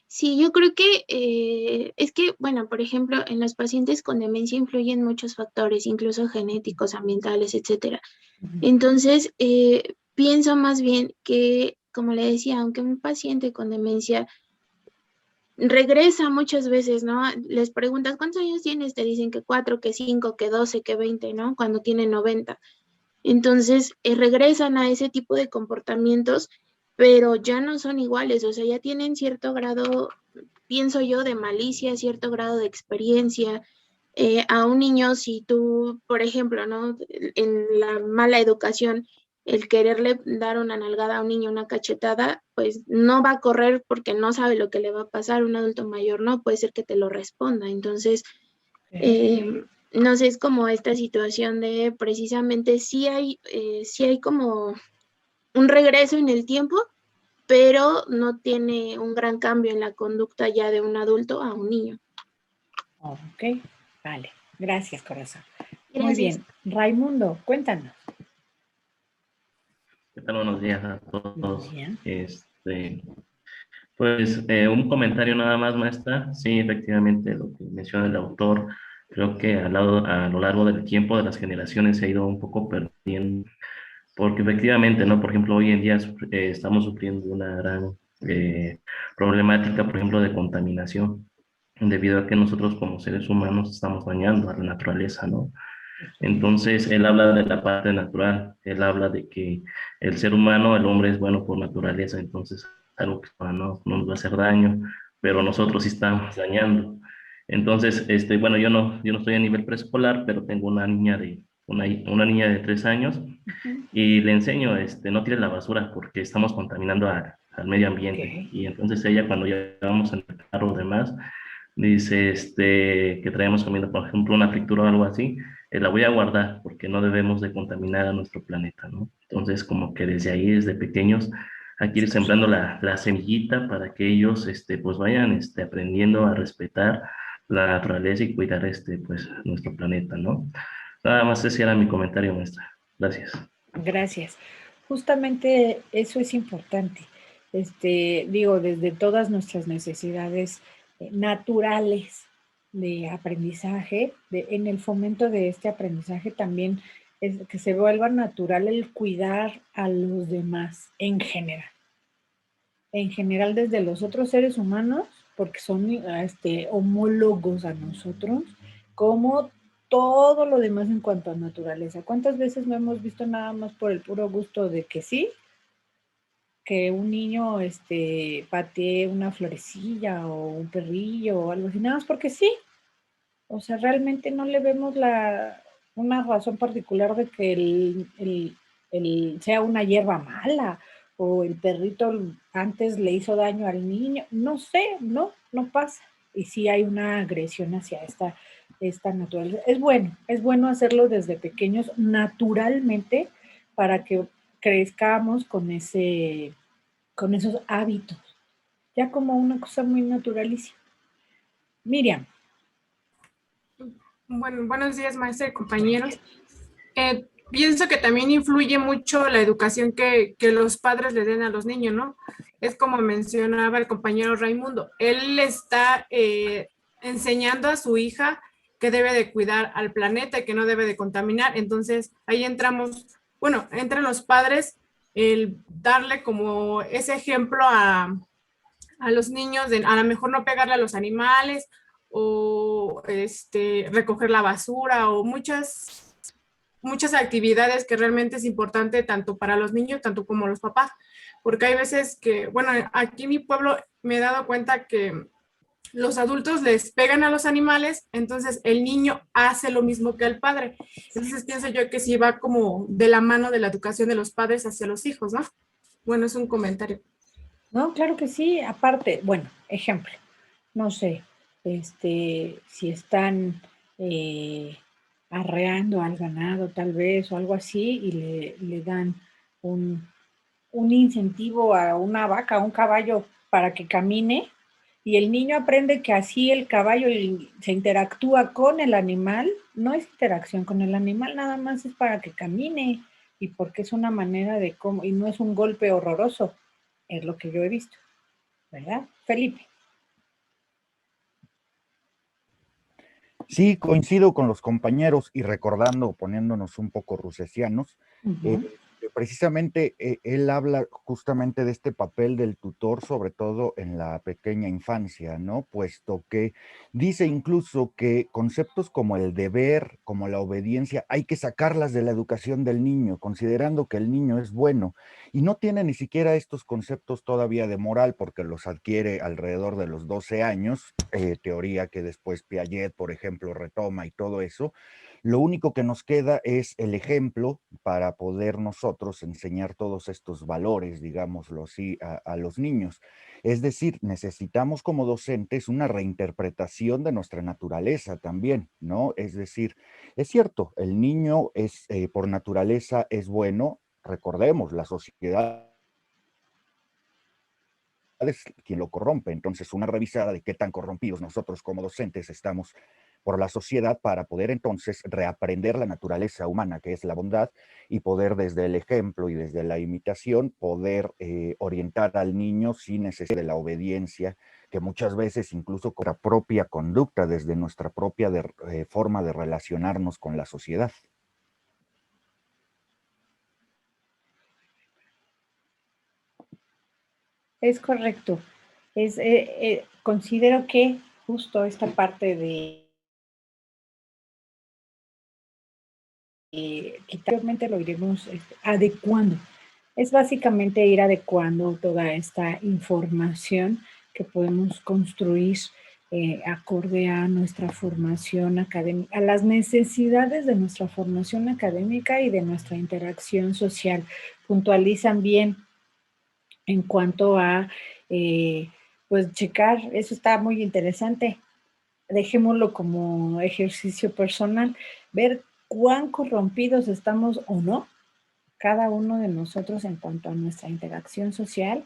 Sí, yo creo que es que, bueno, por ejemplo, en los pacientes con demencia influyen muchos factores, incluso genéticos, ambientales, etcétera. Ujú. Entonces, pienso más bien que, como le decía, aunque un paciente con demencia regresa muchas veces, ¿no? Les preguntas, ¿cuántos años tienes? Te dicen que 4, que 5, que 12, que 20, ¿no? Cuando tienen 90. Entonces, regresan a ese tipo de comportamientos, pero ya no son iguales, o sea, ya tienen cierto grado, pienso yo, de malicia, cierto grado de experiencia. A un niño, si tú, por ejemplo, ¿no? En la mala educación, el quererle dar una nalgada a un niño, una cachetada, pues no va a correr porque no sabe lo que le va a pasar. Un adulto mayor no, puede ser que te lo responda. Entonces, Ok. no sé, es como esta situación de precisamente sí hay como un regreso en el tiempo, pero no tiene un gran cambio en la conducta ya de un adulto a un niño. Ok, vale. Gracias, corazón. Muy Gracias. bien. Raimundo, cuéntanos. ¿Qué tal? Buenos días a Muy todos. bien. Pues un comentario nada más, maestra. Sí, efectivamente, lo que menciona el autor, creo que a lo largo del tiempo de las generaciones se ha ido un poco perdiendo, porque efectivamente, ¿no? Por ejemplo, hoy en día estamos sufriendo una gran problemática, por ejemplo, de contaminación, debido a que nosotros como seres humanos estamos dañando a la naturaleza, ¿no? Entonces, él habla de la parte natural, él habla de que el ser humano, el hombre es bueno por naturaleza, entonces algo que no nos va a hacer daño, pero nosotros sí estamos dañando. Entonces, bueno, yo no estoy a nivel preescolar, pero tengo una niña de 3 años Ujú. y le enseño, no tires la basura porque estamos contaminando al medio Ok. ambiente. Y entonces ella cuando ya vamos en el carro o demás, dice, que traemos comiendo, por ejemplo, una fritura o algo así, la voy a guardar porque no debemos de contaminar a nuestro planeta, ¿no? Entonces, como que desde ahí, desde pequeños, hay que ir sembrando la semillita para que ellos, pues vayan, aprendiendo a respetar la naturaleza y cuidar, pues, nuestro planeta, ¿no? Nada más ese era mi comentario, maestra. Gracias. Gracias. Justamente eso es importante. Digo, desde todas nuestras necesidades naturales de aprendizaje, en el fomento de este aprendizaje también es que se vuelva natural el cuidar a los demás en general. En general desde los otros seres humanos, porque son homólogos a nosotros, como todo lo demás en cuanto a naturaleza. ¿Cuántas veces no hemos visto nada más por el puro gusto de que sí, que un niño patee una florecilla o un perrillo o algo así, nada más porque sí? O sea, realmente no le vemos una razón particular de que sea una hierba mala o el perrito antes le hizo daño al niño. No sé, no pasa. Y sí hay una agresión hacia esta naturaleza. Es bueno hacerlo desde pequeños naturalmente para que crezcamos con esos hábitos, ya como una cosa muy naturalísima. Miriam. Bueno, buenos días, maestra y compañeros. Pienso que también influye mucho la educación que los padres le den a los niños, ¿no? Es como mencionaba el compañero Raimundo, él está enseñando a su hija que debe de cuidar al planeta y que no debe de contaminar. Entonces, ahí entramos, bueno, entran los padres el darle como ese ejemplo a los niños de a lo mejor no pegarle a los animales o recoger la basura o muchas muchas actividades que realmente es importante tanto para los niños, tanto como los papás, porque hay veces que, bueno, aquí en mi pueblo me he dado cuenta que los adultos les pegan a los animales, entonces el niño hace lo mismo que el padre. Entonces pienso yo que sí va como de la mano de la educación de los padres hacia los hijos, ¿no? Bueno, es un comentario. No, claro que sí. Aparte, bueno, ejemplo, no sé, si están eh, arreando al ganado tal vez o algo así y le dan un, un incentivo a una vaca, a un caballo para que camine y el niño aprende que así el caballo se interactúa con el animal, no es interacción con el animal, nada más es para que camine y porque es una manera de cómo, y no es un golpe horroroso, es lo que yo he visto, ¿verdad? Felipe. Sí, coincido con los compañeros y recordando, poniéndonos un poco rusesianos, precisamente él habla justamente de este papel del tutor, sobre todo en la pequeña infancia, ¿no? Puesto que dice incluso que conceptos como el deber, como la obediencia, hay que sacarlas de la educación del niño, considerando que el niño es bueno y no tiene ni siquiera estos conceptos todavía de moral porque los adquiere alrededor de los 12 años, teoría que después Piaget, por ejemplo, retoma y todo eso. Lo único que nos queda es el ejemplo para poder nosotros enseñar todos estos valores, digámoslo así, a los niños. Es decir, necesitamos como docentes una reinterpretación de nuestra naturaleza también, ¿no? Es decir, es cierto, el niño es por naturaleza es bueno, recordemos, la sociedad es quien lo corrompe. Entonces, una revisada de qué tan corrompidos nosotros como docentes estamos por la sociedad para poder entonces reaprender la naturaleza humana, que es la bondad, y poder desde el ejemplo y desde la imitación poder orientar al niño sin necesidad de la obediencia, que muchas veces incluso con la propia conducta, desde nuestra propia forma de relacionarnos con la sociedad. Es correcto. Considero que justo esta parte de que realmente lo iremos adecuando. Es básicamente ir adecuando toda esta información que podemos construir acorde a nuestra formación académica, a las necesidades de nuestra formación académica y de nuestra interacción social. Puntualizan bien en cuanto a, pues, checar, eso está muy interesante. Dejémoslo como ejercicio personal, ver cuán corrompidos estamos o no cada uno de nosotros en cuanto a nuestra interacción social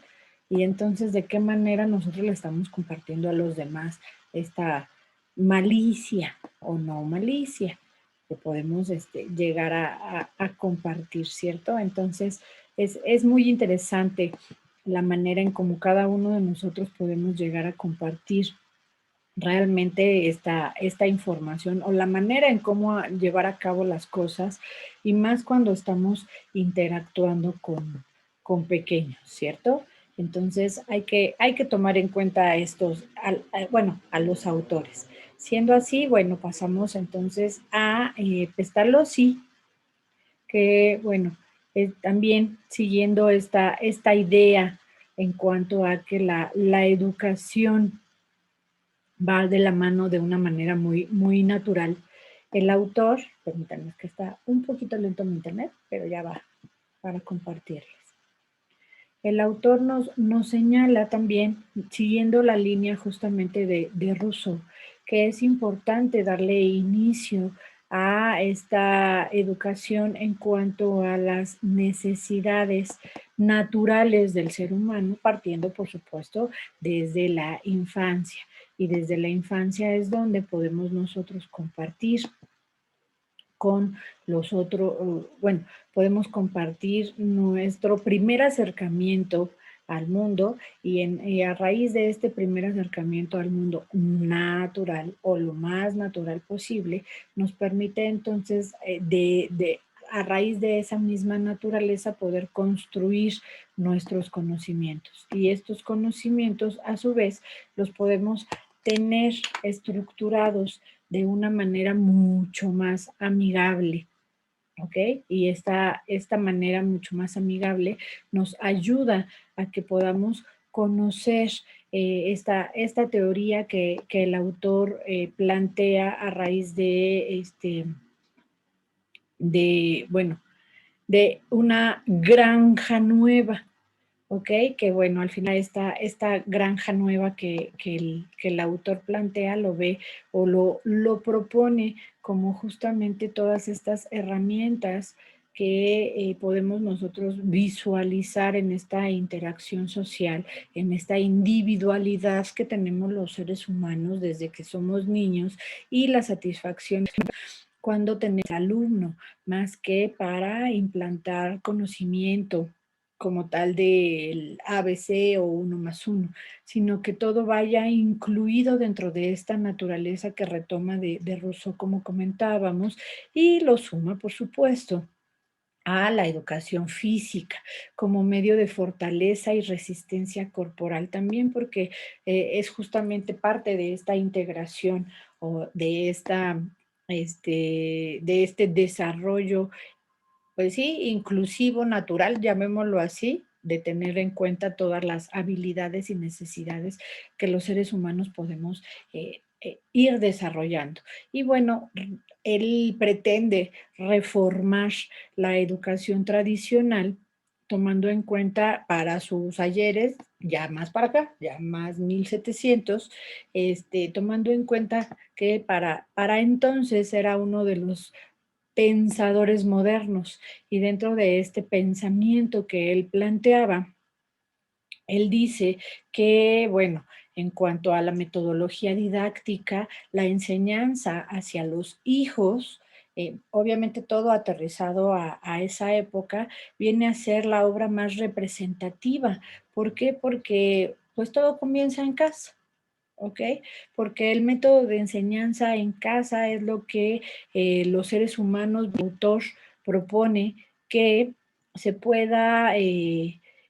y entonces de qué manera nosotros le estamos compartiendo a los demás esta malicia o no malicia que podemos llegar a compartir, ¿cierto? Entonces es muy interesante la manera en cómo cada uno de nosotros podemos llegar a compartir realmente esta información o la manera en cómo llevar a cabo las cosas y más cuando estamos interactuando con pequeños, ¿cierto? Entonces hay que tomar en cuenta a a los autores. Siendo así, bueno, pasamos entonces a Pestalozzi, que bueno, también siguiendo esta idea en cuanto a que la educación va de la mano de una manera muy natural. El autor, permítanme que está un poquito lento mi internet, pero ya va para compartirles. El autor nos señala también, siguiendo la línea justamente de Rousseau, que es importante darle inicio a esta educación en cuanto a las necesidades naturales del ser humano, partiendo, por supuesto, desde la infancia. Y desde la infancia es donde podemos nosotros compartir con los otros, bueno, podemos compartir nuestro primer acercamiento al mundo y a raíz de este primer acercamiento al mundo natural o lo más natural posible, nos permite entonces a raíz de esa misma naturaleza poder construir nuestros conocimientos. Y estos conocimientos a su vez los podemos tener estructurados de una manera mucho más amigable ¿ok? Y esta manera mucho más amigable nos ayuda a que podamos conocer esta teoría que el autor plantea a raíz bueno, de una granja nueva, ¿ok? Que bueno, al final esta granja nueva que el autor plantea lo ve o lo propone como justamente todas estas herramientas que podemos nosotros visualizar en esta interacción social, en esta individualidad que tenemos los seres humanos desde que somos niños y la satisfacción cuando tenemos alumno, más que para implantar conocimiento como tal del ABC o 1+1, sino que todo vaya incluido dentro de esta naturaleza que retoma de Rousseau, como comentábamos, y lo suma, por supuesto, a la educación física como medio de fortaleza y resistencia corporal también, porque es justamente parte de esta integración o de este desarrollo, pues sí, inclusivo, natural, llamémoslo así, de tener en cuenta todas las habilidades y necesidades que los seres humanos podemos ir desarrollando. Y bueno, él pretende reformar la educación tradicional tomando en cuenta para sus ayeres, ya más para acá, ya más 1700, tomando en cuenta que para entonces era uno de los pensadores modernos y dentro de este pensamiento que él planteaba, él dice que, bueno, en cuanto a la metodología didáctica, la enseñanza hacia los hijos, obviamente todo aterrizado a esa época, viene a ser la obra más representativa. ¿Por qué? Porque pues todo comienza en casa. ¿Ok? Porque el método de enseñanza en casa es lo que los seres humanos, el autor propone que se pueda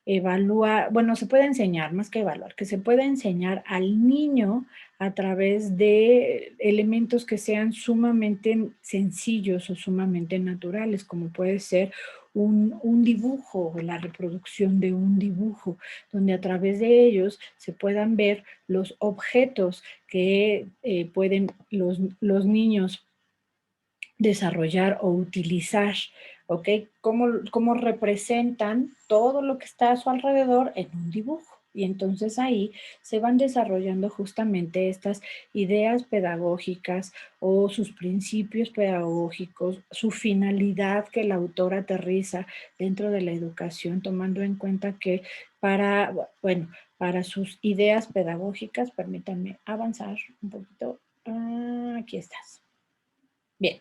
evaluar, bueno, se puede enseñar, más que evaluar, que se pueda enseñar al niño a través de elementos que sean sumamente sencillos o sumamente naturales, como puede ser un dibujo o la reproducción de un dibujo, donde a través de ellos se puedan ver los objetos que pueden los niños desarrollar o utilizar, ¿ok? Cómo representan todo lo que está a su alrededor en un dibujo. Y entonces ahí se van desarrollando justamente estas ideas pedagógicas o sus principios pedagógicos, su finalidad que el autor aterriza dentro de la educación, tomando en cuenta que para sus ideas pedagógicas, permítanme avanzar un poquito. Aquí estás. Bien.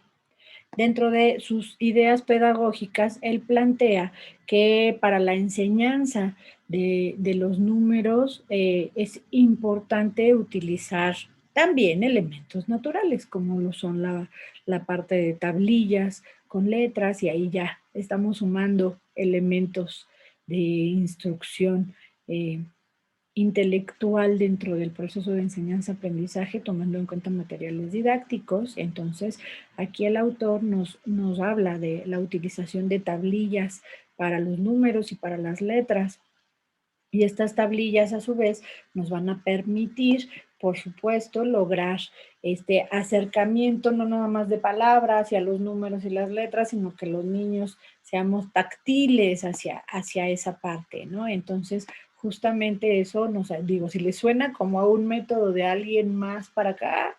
Dentro de sus ideas pedagógicas, él plantea que para la enseñanza de los números es importante utilizar también elementos naturales, como lo son la parte de tablillas con letras, y ahí ya estamos sumando elementos de instrucción intelectual dentro del proceso de enseñanza-aprendizaje, tomando en cuenta materiales didácticos. Entonces, aquí el autor nos habla de la utilización de tablillas para los números y para las letras. Y estas tablillas, a su vez, nos van a permitir, por supuesto, lograr este acercamiento, no nada más de palabras hacia los números y las letras, sino que los niños seamos táctiles hacia esa parte, ¿no? Entonces, justamente eso, digo, si les suena como a un método de alguien más para acá,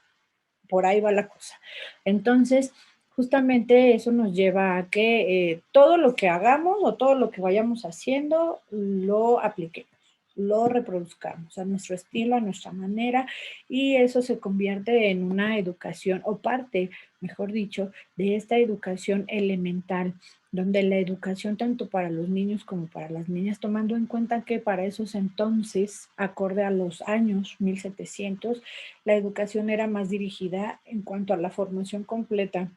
por ahí va la cosa. Entonces, justamente eso nos lleva a que todo lo que hagamos o todo lo que vayamos haciendo lo apliquemos, lo reproduzcamos a nuestro estilo, a nuestra manera, y eso se convierte en una educación o parte, mejor dicho, de esta educación elemental, donde la educación tanto para los niños como para las niñas, tomando en cuenta que para esos entonces, acorde a los años 1700, la educación era más dirigida en cuanto a la formación completa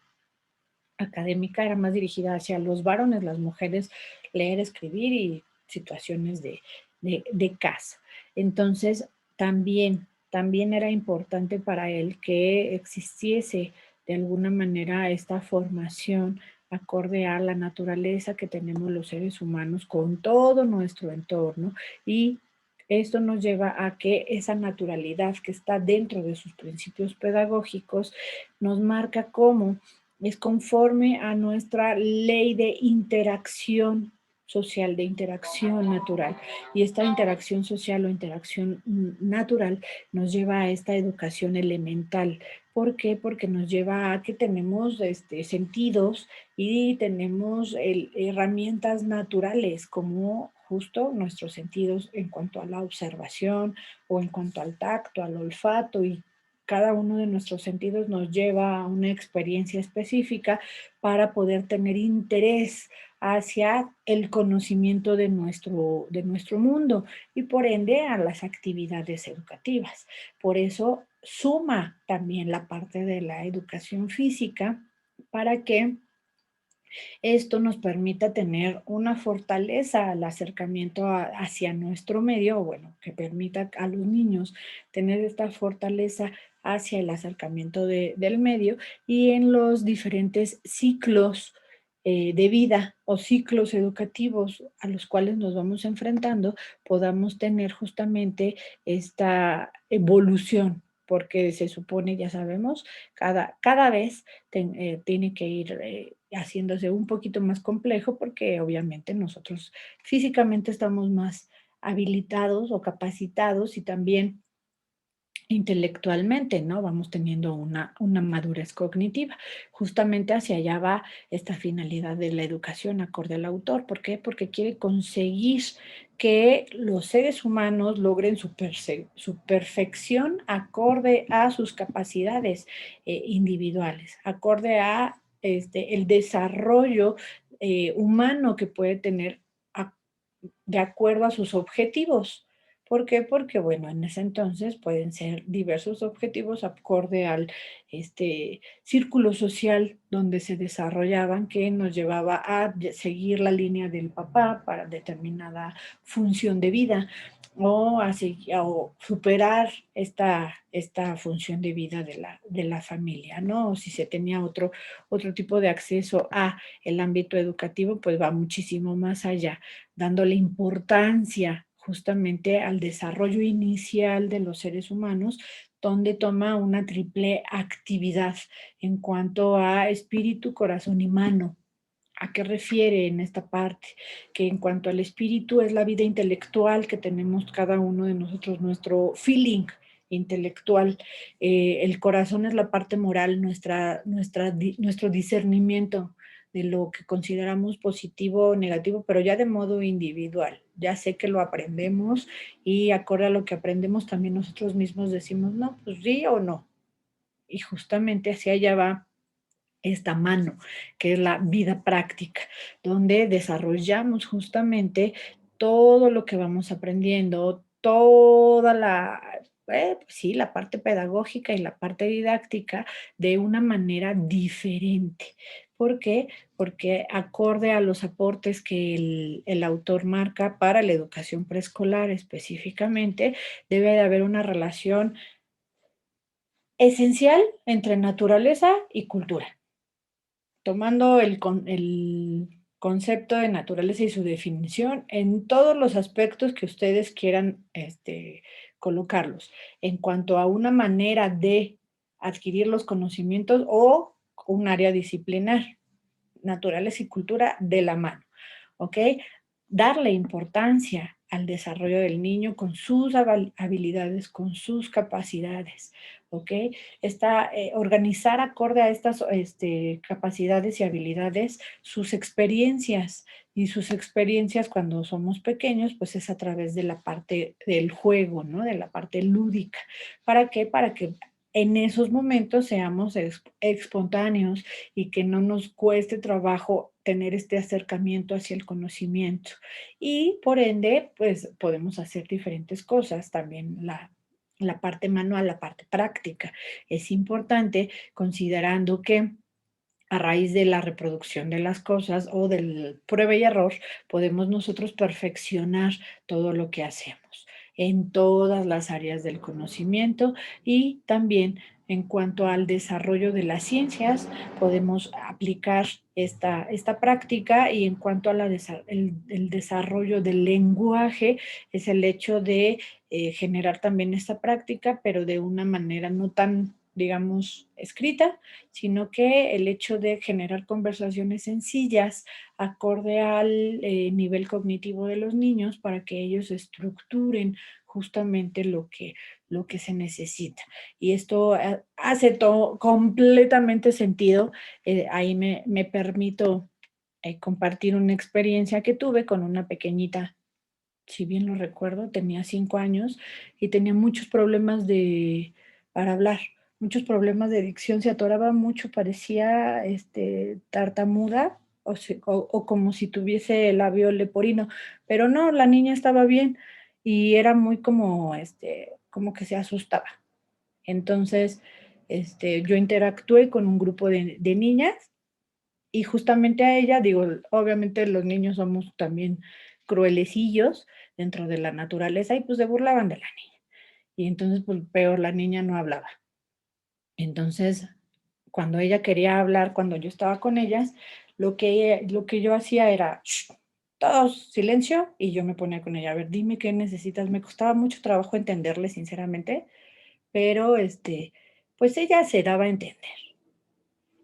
académica, era más dirigida hacia los varones, las mujeres leer, escribir y situaciones de casa. Entonces, también era importante para él que existiese de alguna manera esta formación acorde a la naturaleza que tenemos los seres humanos con todo nuestro entorno, y esto nos lleva a que esa naturalidad que está dentro de sus principios pedagógicos nos marca cómo es conforme a nuestra ley de interacción social, de interacción natural. Y esta interacción social o interacción natural nos lleva a esta educación elemental. ¿Por qué? Porque nos lleva a que tenemos sentidos y tenemos herramientas naturales como justo nuestros sentidos en cuanto a la observación o en cuanto al tacto, al olfato, y cada uno de nuestros sentidos nos lleva a una experiencia específica para poder tener interés hacia el conocimiento de nuestro mundo y por ende a las actividades educativas. Por eso suma también la parte de la educación física para que esto nos permita tener una fortaleza al acercamiento hacia nuestro medio, bueno, que permita a los niños tener esta fortaleza hacia el acercamiento del medio y en los diferentes ciclos de vida o ciclos educativos a los cuales nos vamos enfrentando, podamos tener justamente esta evolución, porque se supone, ya sabemos, cada vez tiene que ir haciéndose un poquito más complejo porque obviamente nosotros físicamente estamos más habilitados o capacitados y también intelectualmente, ¿no? Vamos teniendo una madurez cognitiva. Justamente hacia allá va esta finalidad de la educación acorde al autor. ¿Por qué? Porque quiere conseguir que los seres humanos logren su perfección acorde a sus capacidades individuales, acorde a el desarrollo humano que puede tener de acuerdo a sus objetivos. ¿Por qué? Porque, bueno, en ese entonces pueden ser diversos objetivos acorde al círculo social donde se desarrollaban, que nos llevaba a seguir la línea del papá para determinada función de vida o superar esta función de vida de la familia, ¿no? O si se tenía otro tipo de acceso a el ámbito educativo, pues va muchísimo más allá, dándole importancia justamente al desarrollo inicial de los seres humanos, donde toma una triple actividad en cuanto a espíritu, corazón y mano. ¿A qué refiere en esta parte? Que en cuanto al espíritu es la vida intelectual que tenemos cada uno de nosotros, nuestro feeling intelectual. El corazón es la parte moral, nuestro discernimiento de lo que consideramos positivo o negativo, pero ya de modo individual. Ya sé que lo aprendemos y acorde a lo que aprendemos también nosotros mismos decimos, no, pues sí o no. Y justamente hacia allá va esta mano, que es la vida práctica, donde desarrollamos justamente todo lo que vamos aprendiendo, toda sí, la parte pedagógica y la parte didáctica de una manera diferente. ¿Por qué? Porque acorde a los aportes que el autor marca para la educación preescolar específicamente, debe de haber una relación esencial entre naturaleza y cultura. Tomando el concepto de naturaleza y su definición en todos los aspectos que ustedes quieran colocarlos, en cuanto a una manera de adquirir los conocimientos o un área disciplinar, naturaleza y cultura de la mano, ¿ok? Darle importancia al desarrollo del niño con sus habilidades, con sus capacidades, ¿ok? Organizar acorde a estas capacidades y habilidades sus experiencias, y sus experiencias cuando somos pequeños, pues es a través de la parte del juego, ¿no? De la parte lúdica. ¿Para qué? Para que en esos momentos seamos espontáneos y que no nos cueste trabajo tener este acercamiento hacia el conocimiento. Y por ende, pues podemos hacer diferentes cosas. También la parte manual, la parte práctica. Es importante considerando que a raíz de la reproducción de las cosas o del prueba y error, podemos nosotros perfeccionar todo lo que hacemos. en todas las áreas del conocimiento y también en cuanto al desarrollo de las ciencias, podemos aplicar esta práctica y en cuanto a el desarrollo del lenguaje, es el hecho de generar también esta práctica, pero de una manera no tan, digamos, escrita, sino que el hecho de generar conversaciones sencillas acorde al nivel cognitivo de los niños para que ellos estructuren justamente lo que se necesita. Y esto hace todo completamente sentido. Ahí me permito compartir una experiencia que tuve con una pequeñita, si bien lo recuerdo, tenía 5 años y tenía muchos problemas para hablar, muchos problemas de dicción, se atoraba mucho, parecía tartamuda o como si tuviese el labio leporino, pero no, la niña estaba bien y era muy como que se asustaba. Entonces, yo interactué con un grupo de niñas y justamente a ella, digo, obviamente los niños somos también cruelecillos dentro de la naturaleza y pues se burlaban de la niña. Y entonces, pues peor, la niña no hablaba. Entonces, cuando ella quería hablar, cuando yo estaba con ellas, lo que yo hacía era, "Shh, todos silencio", y yo me ponía con ella, a ver, dime qué necesitas. Me costaba mucho trabajo entenderle, sinceramente, pero pues ella se daba a entender.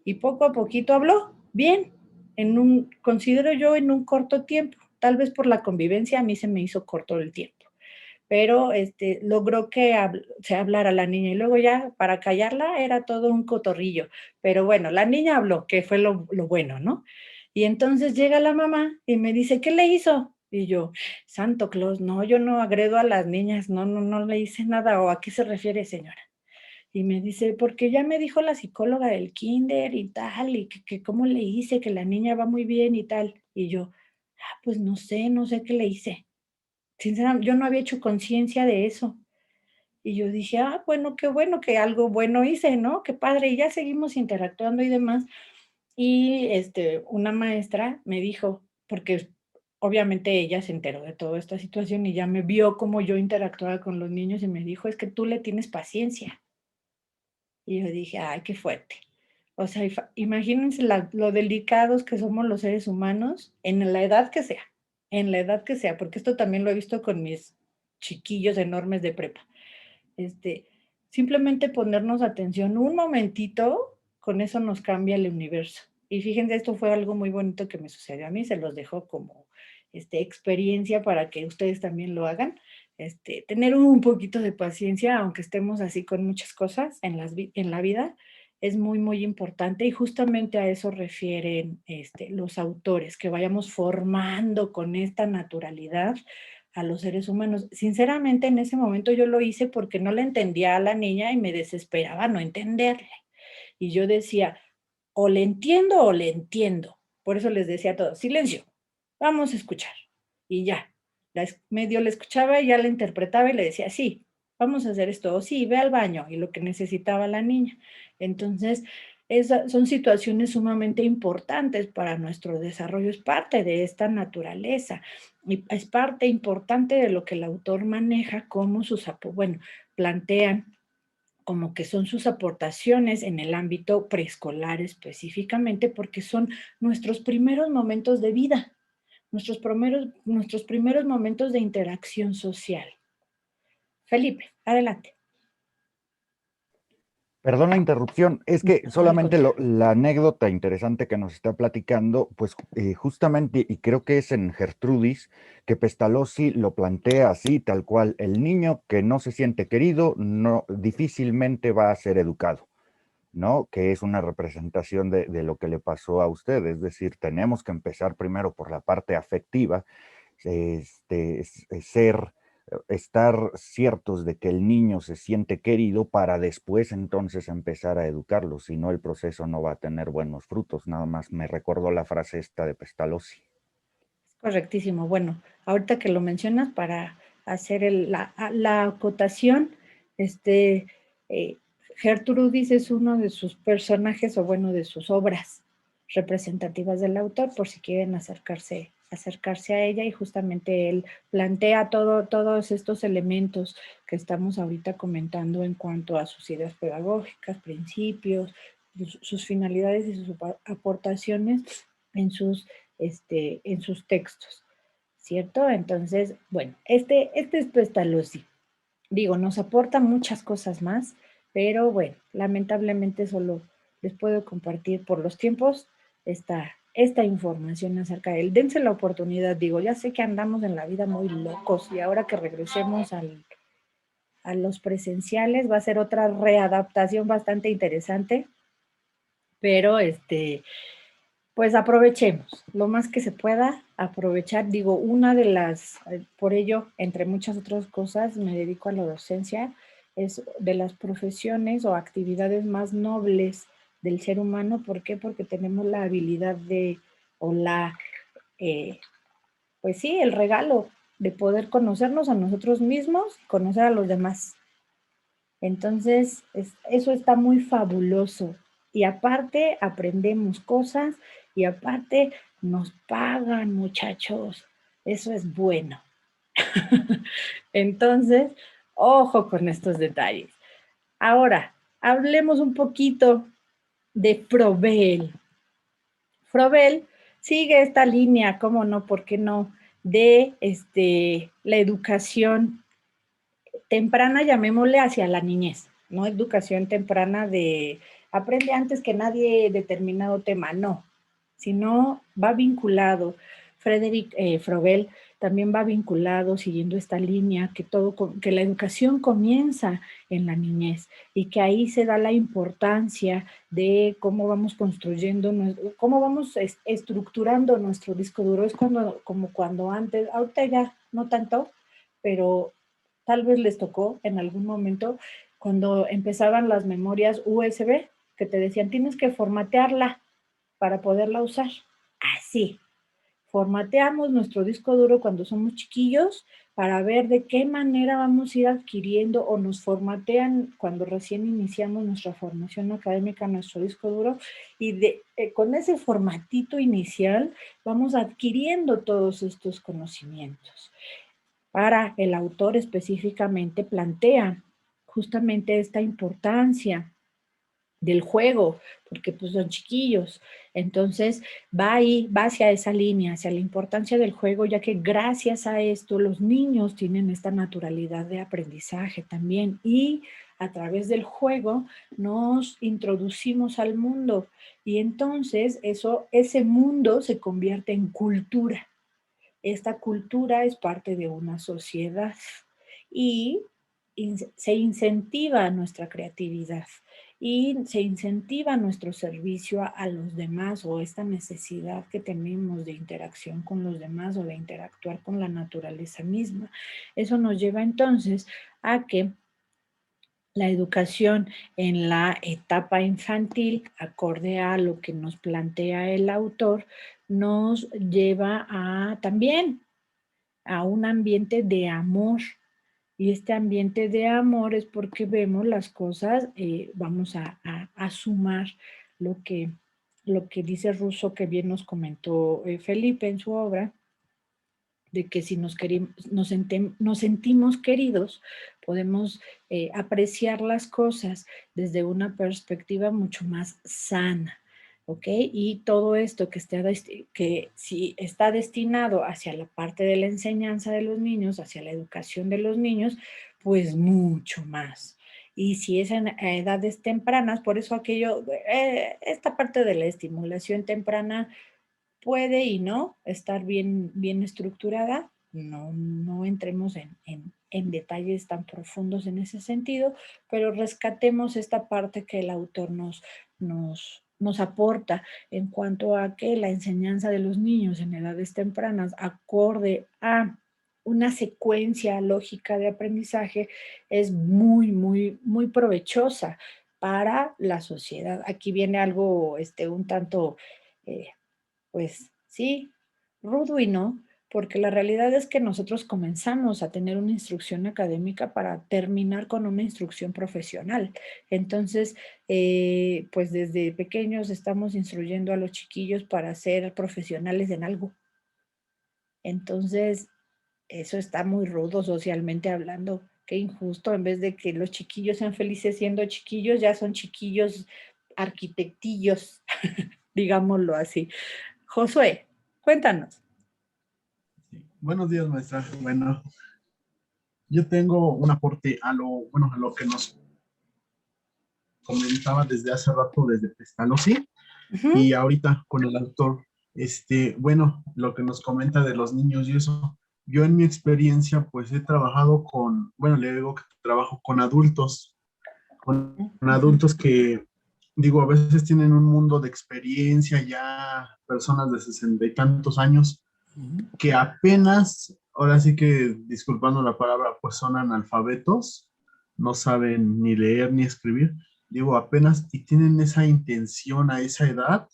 Y poco a poquito habló, bien, considero yo en un corto tiempo, tal vez por la convivencia a mí se me hizo corto el tiempo, pero logró que se hablara la niña y luego ya para callarla era todo un cotorrillo, pero bueno, la niña habló, que fue lo bueno, ¿no? Y entonces llega la mamá y me dice, ¿qué le hizo? Y yo, Santo Claus, no, yo no agredo a las niñas, no le hice nada, ¿o a qué se refiere, señora? Y me dice, porque ya me dijo la psicóloga del kinder y tal, y que cómo le hice, que la niña va muy bien y tal. Y yo, pues no sé qué le hice. Sinceramente, yo no había hecho conciencia de eso. Y yo dije, bueno, qué bueno que algo bueno hice, ¿no? Qué padre. Y ya seguimos interactuando y demás. Y una maestra me dijo, porque obviamente ella se enteró de toda esta situación y ya me vio cómo yo interactuaba con los niños y me dijo, es que tú le tienes paciencia. Y yo dije, ay, qué fuerte. O sea, imagínense lo delicados que somos los seres humanos en la edad que sea, en la edad que sea, porque esto también lo he visto con mis chiquillos enormes de prepa. Simplemente ponernos atención un momentito, con eso nos cambia el universo. Y fíjense, esto fue algo muy bonito que me sucedió a mí, se los dejo como experiencia para que ustedes también lo hagan. Tener un poquito de paciencia, aunque estemos así con muchas cosas en la vida, es muy, muy importante y justamente a eso refieren los autores, que vayamos formando con esta naturalidad a los seres humanos. Sinceramente, en ese momento yo lo hice porque no le entendía a la niña y me desesperaba no entenderle. Y yo decía, o le entiendo o le entiendo. Por eso les decía a todos, silencio, vamos a escuchar. Y ya, medio le escuchaba y ya le interpretaba y le decía, sí, vamos a hacer esto, o sí, ve al baño, y lo que necesitaba la niña. Entonces, son situaciones sumamente importantes para nuestro desarrollo, es parte de esta naturaleza y es parte importante de lo que el autor maneja como plantean como que son sus aportaciones en el ámbito preescolar específicamente, porque son nuestros primeros momentos de vida, nuestros primeros momentos de interacción social. Felipe, adelante. Perdón la interrupción, es que solamente la anécdota interesante que nos está platicando, pues justamente, y creo que es en Gertrudis, que Pestalozzi lo plantea así, tal cual, el niño que no se siente querido, difícilmente va a ser educado, ¿no? Que es una representación de lo que le pasó a usted, es decir, tenemos que empezar primero por la parte afectiva, estar ciertos de que el niño se siente querido para después entonces empezar a educarlo, si no el proceso no va a tener buenos frutos. Nada más me recordó la frase esta de Pestalozzi. Correctísimo. Bueno, ahorita que lo mencionas para hacer la acotación, Gertrudis es uno de sus personajes o bueno, de sus obras representativas del autor, por si quieren acercarse acercarse a ella y justamente él plantea todos estos elementos que estamos ahorita comentando en cuanto a sus ideas pedagógicas, principios, sus finalidades y sus aportaciones en sus textos, ¿cierto? Entonces, bueno, este es Pestalozzi. Digo, nos aporta muchas cosas más, pero bueno, lamentablemente solo les puedo compartir por los tiempos esta información acerca de él. Dense la oportunidad, digo, ya sé que andamos en la vida muy locos y ahora que regresemos a los presenciales va a ser otra readaptación bastante interesante, pero pues aprovechemos lo más que se pueda, aprovechar, digo, una de las, por ello, entre muchas otras cosas, me dedico a la docencia, es de las profesiones o actividades más nobles del ser humano. ¿Por qué? Porque tenemos la habilidad pues sí, el regalo de poder conocernos a nosotros mismos y conocer a los demás. Entonces, eso está muy fabuloso. Y aparte, aprendemos cosas y aparte, nos pagan, muchachos. Eso es bueno. Entonces, ojo con estos detalles. Ahora, hablemos un poquito de Froebel. Froebel sigue esta línea, ¿cómo no? ¿Por qué no? De la educación temprana, llamémosle hacia la niñez, no educación temprana de aprende antes que nadie determinado tema, no, sino va vinculado. Froebel también va vinculado siguiendo esta línea que la educación comienza en la niñez y que ahí se da la importancia de cómo vamos construyendo, cómo vamos estructurando nuestro disco duro. Es como cuando antes, ahorita ya no tanto, pero tal vez les tocó en algún momento cuando empezaban las memorias USB, que te decían, tienes que formatearla para poderla usar. Así, formateamos nuestro disco duro cuando somos chiquillos para ver de qué manera vamos a ir adquiriendo, o nos formatean cuando recién iniciamos nuestra formación académica, nuestro disco duro, y con ese formatito inicial vamos adquiriendo todos estos conocimientos. Para el autor específicamente plantea justamente esta importancia del juego, porque pues son chiquillos. Entonces va hacia esa línea, hacia la importancia del juego, ya que gracias a esto los niños tienen esta naturalidad de aprendizaje también, y a través del juego nos introducimos al mundo, y entonces ese mundo se convierte en cultura. Esta cultura es parte de una sociedad y se incentiva nuestra creatividad y se incentiva nuestro servicio a los demás, o esta necesidad que tenemos de interacción con los demás o de interactuar con la naturaleza misma. Eso nos lleva entonces a que la educación en la etapa infantil, acorde a lo que nos plantea el autor, nos lleva también a un ambiente de amor. Y este ambiente de amor es porque vemos las cosas, vamos a sumar lo que dice Rousseau, que bien nos comentó Felipe en su obra, de que si nos sentimos queridos, podemos apreciar las cosas desde una perspectiva mucho más sana, ¿ok? Y todo esto que si está destinado hacia la parte de la enseñanza de los niños, hacia la educación de los niños, pues mucho más. Y si es en edades tempranas, por eso esta parte de la estimulación temprana puede y no estar bien estructurada. No entremos en detalles tan profundos en ese sentido, pero rescatemos esta parte que el autor nos aporta en cuanto a que la enseñanza de los niños en edades tempranas, acorde a una secuencia lógica de aprendizaje, es muy, muy, muy provechosa para la sociedad. Aquí viene algo un tanto pues sí, rudo y no, porque la realidad es que nosotros comenzamos a tener una instrucción académica para terminar con una instrucción profesional. Entonces, pues desde pequeños estamos instruyendo a los chiquillos para ser profesionales en algo. Entonces, eso está muy rudo socialmente hablando. Qué injusto, en vez de que los chiquillos sean felices siendo chiquillos, ya son chiquillos arquitectillos, digámoslo así. Josué, cuéntanos. Buenos días, maestra. Bueno, yo tengo un aporte a lo que nos comentaba desde hace rato, desde Pestalozzi, y ahorita con el autor, bueno, lo que nos comenta de los niños y eso. Yo en mi experiencia, pues he trabajado bueno, le digo que trabajo con adultos que, digo, a veces tienen un mundo de experiencia, ya personas de 60 y tantos años, que apenas, ahora sí que, disculpando la palabra, pues son analfabetos, no saben ni leer ni escribir, digo, apenas y tienen esa intención a esa edad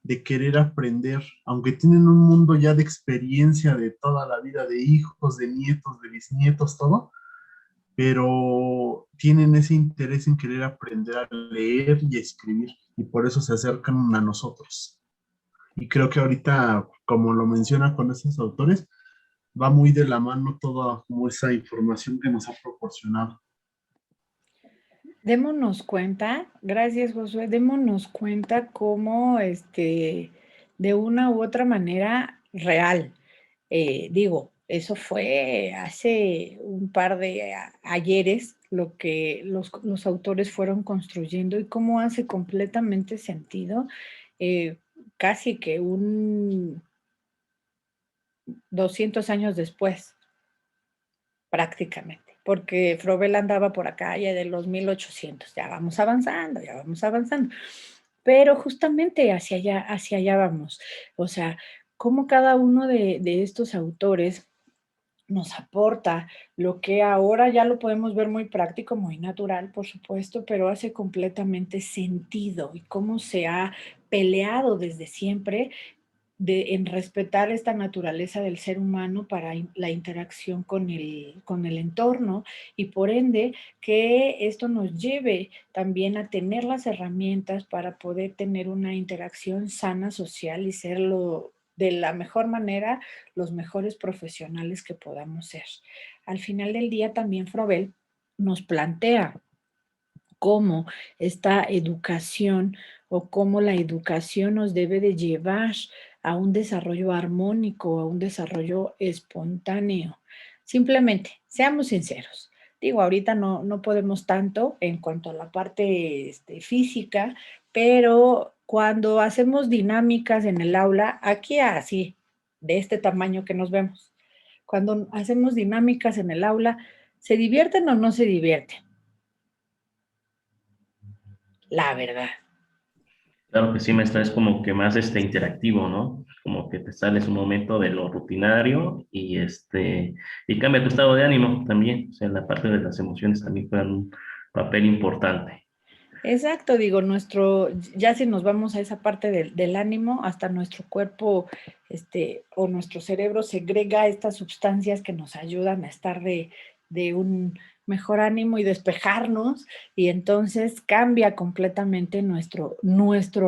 de querer aprender, aunque tienen un mundo ya de experiencia de toda la vida, de hijos, de nietos, de bisnietos, todo, pero tienen ese interés en querer aprender a leer y a escribir, y por eso se acercan a nosotros. Y creo que ahorita, como lo menciona con esos autores, va muy de la mano toda como esa información que nos ha proporcionado. Démonos cuenta, gracias Josué, démonos cuenta cómo de una u otra manera real. Digo, eso fue hace un par de ayeres lo que los autores fueron construyendo y cómo hace completamente sentido, casi que un 200 años después, prácticamente, porque Froebel andaba por acá ya de los 1800, ya vamos avanzando, pero justamente hacia allá vamos. O sea, cómo cada uno de estos autores nos aporta lo que ahora ya lo podemos ver muy práctico, muy natural, por supuesto, pero hace completamente sentido y cómo se ha peleado desde siempre en respetar esta naturaleza del ser humano para la interacción con el entorno y por ende que esto nos lleve también a tener las herramientas para poder tener una interacción sana social y serlo de la mejor manera los mejores profesionales que podamos ser. Al final del día también Froebel nos plantea cómo esta educación o cómo la educación nos debe de llevar a un desarrollo armónico, a un desarrollo espontáneo. Simplemente, seamos sinceros. Digo, ahorita no podemos tanto en cuanto a la parte física, pero cuando hacemos dinámicas en el aula, aquí así, de este tamaño que nos vemos, cuando hacemos dinámicas en el aula, ¿se divierten o no se divierten? La verdad. Claro que sí, maestra, es como que más interactivo, ¿no? Como que te sales un momento de lo rutinario y cambia tu estado de ánimo también. O sea, la parte de las emociones también juegan un papel importante. Exacto, digo, ya si nos vamos a esa parte del ánimo, hasta nuestro cuerpo, o nuestro cerebro segrega estas sustancias que nos ayudan a estar de un mejor ánimo y despejarnos, y entonces cambia completamente nuestro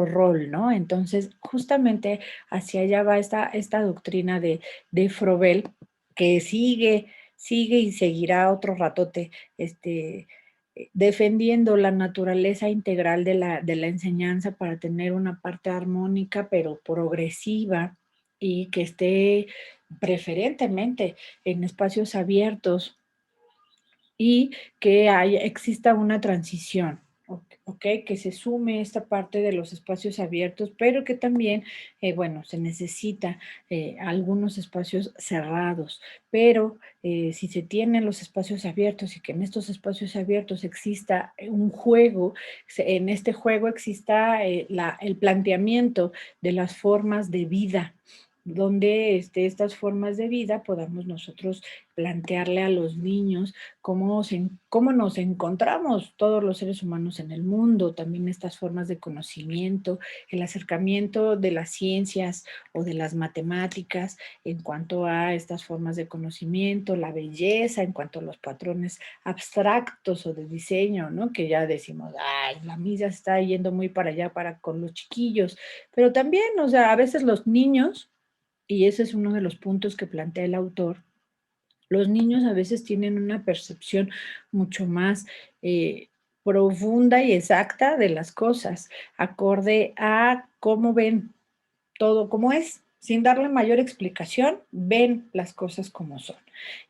rol, ¿no? Entonces, justamente hacia allá va esta doctrina de Froebel, que sigue y seguirá otro ratote, defendiendo la naturaleza integral de la enseñanza para tener una parte armónica, pero progresiva y que esté preferentemente en espacios abiertos y que exista una transición, ¿ok? Que se sume esta parte de los espacios abiertos, pero que también, bueno, se necesita algunos espacios cerrados, pero si se tienen los espacios abiertos y que en estos espacios abiertos exista un juego, en este juego exista el planteamiento de las formas de vida, donde estas formas de vida podamos nosotros plantearle a los niños cómo nos encontramos todos los seres humanos en el mundo, también estas formas de conocimiento, el acercamiento de las ciencias o de las matemáticas en cuanto a estas formas de conocimiento, la belleza en cuanto a los patrones abstractos o de diseño, ¿no? Que ya decimos, ay, la misa está yendo muy para allá con los chiquillos, pero también, o sea, a veces los niños y ese es uno de los puntos que plantea el autor, los niños a veces tienen una percepción mucho más profunda y exacta de las cosas, acorde a cómo ven todo como es. Sin darle mayor explicación, ven las cosas como son.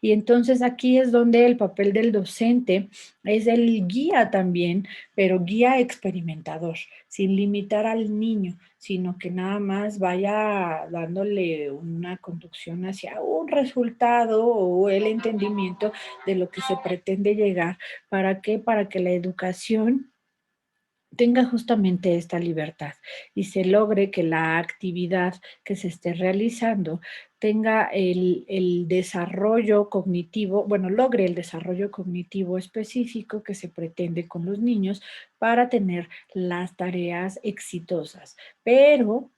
Y entonces aquí es donde el papel del docente es el guía también, pero guía experimentador, sin limitar al niño, sino que nada más vaya dándole una conducción hacia un resultado o el entendimiento de lo que se pretende llegar. ¿Para qué? Para que la educación tenga justamente esta libertad y se logre que la actividad que se esté realizando tenga el desarrollo cognitivo, bueno, logre el desarrollo cognitivo específico que se pretende con los niños para tener las tareas exitosas. Pero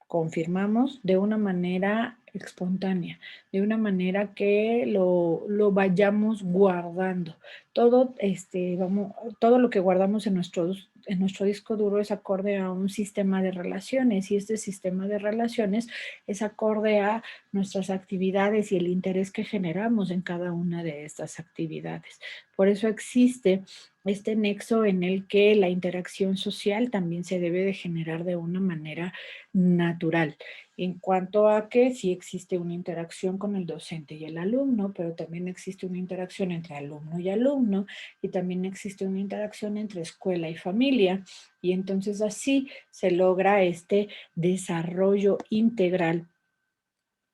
confirmamos de una manera espontánea, de una manera que lo vayamos guardando. Todo, todo lo que guardamos en nuestro disco duro es acorde a un sistema de relaciones y este sistema de relaciones es acorde a nuestras actividades y el interés que generamos en cada una de estas actividades. Por eso existe este nexo en el que la interacción social también se debe de generar de una manera natural, en cuanto a que sí existe una interacción con el docente y el alumno, pero también existe una interacción entre alumno y alumno, y también existe una interacción entre escuela y familia, y entonces así se logra este desarrollo integral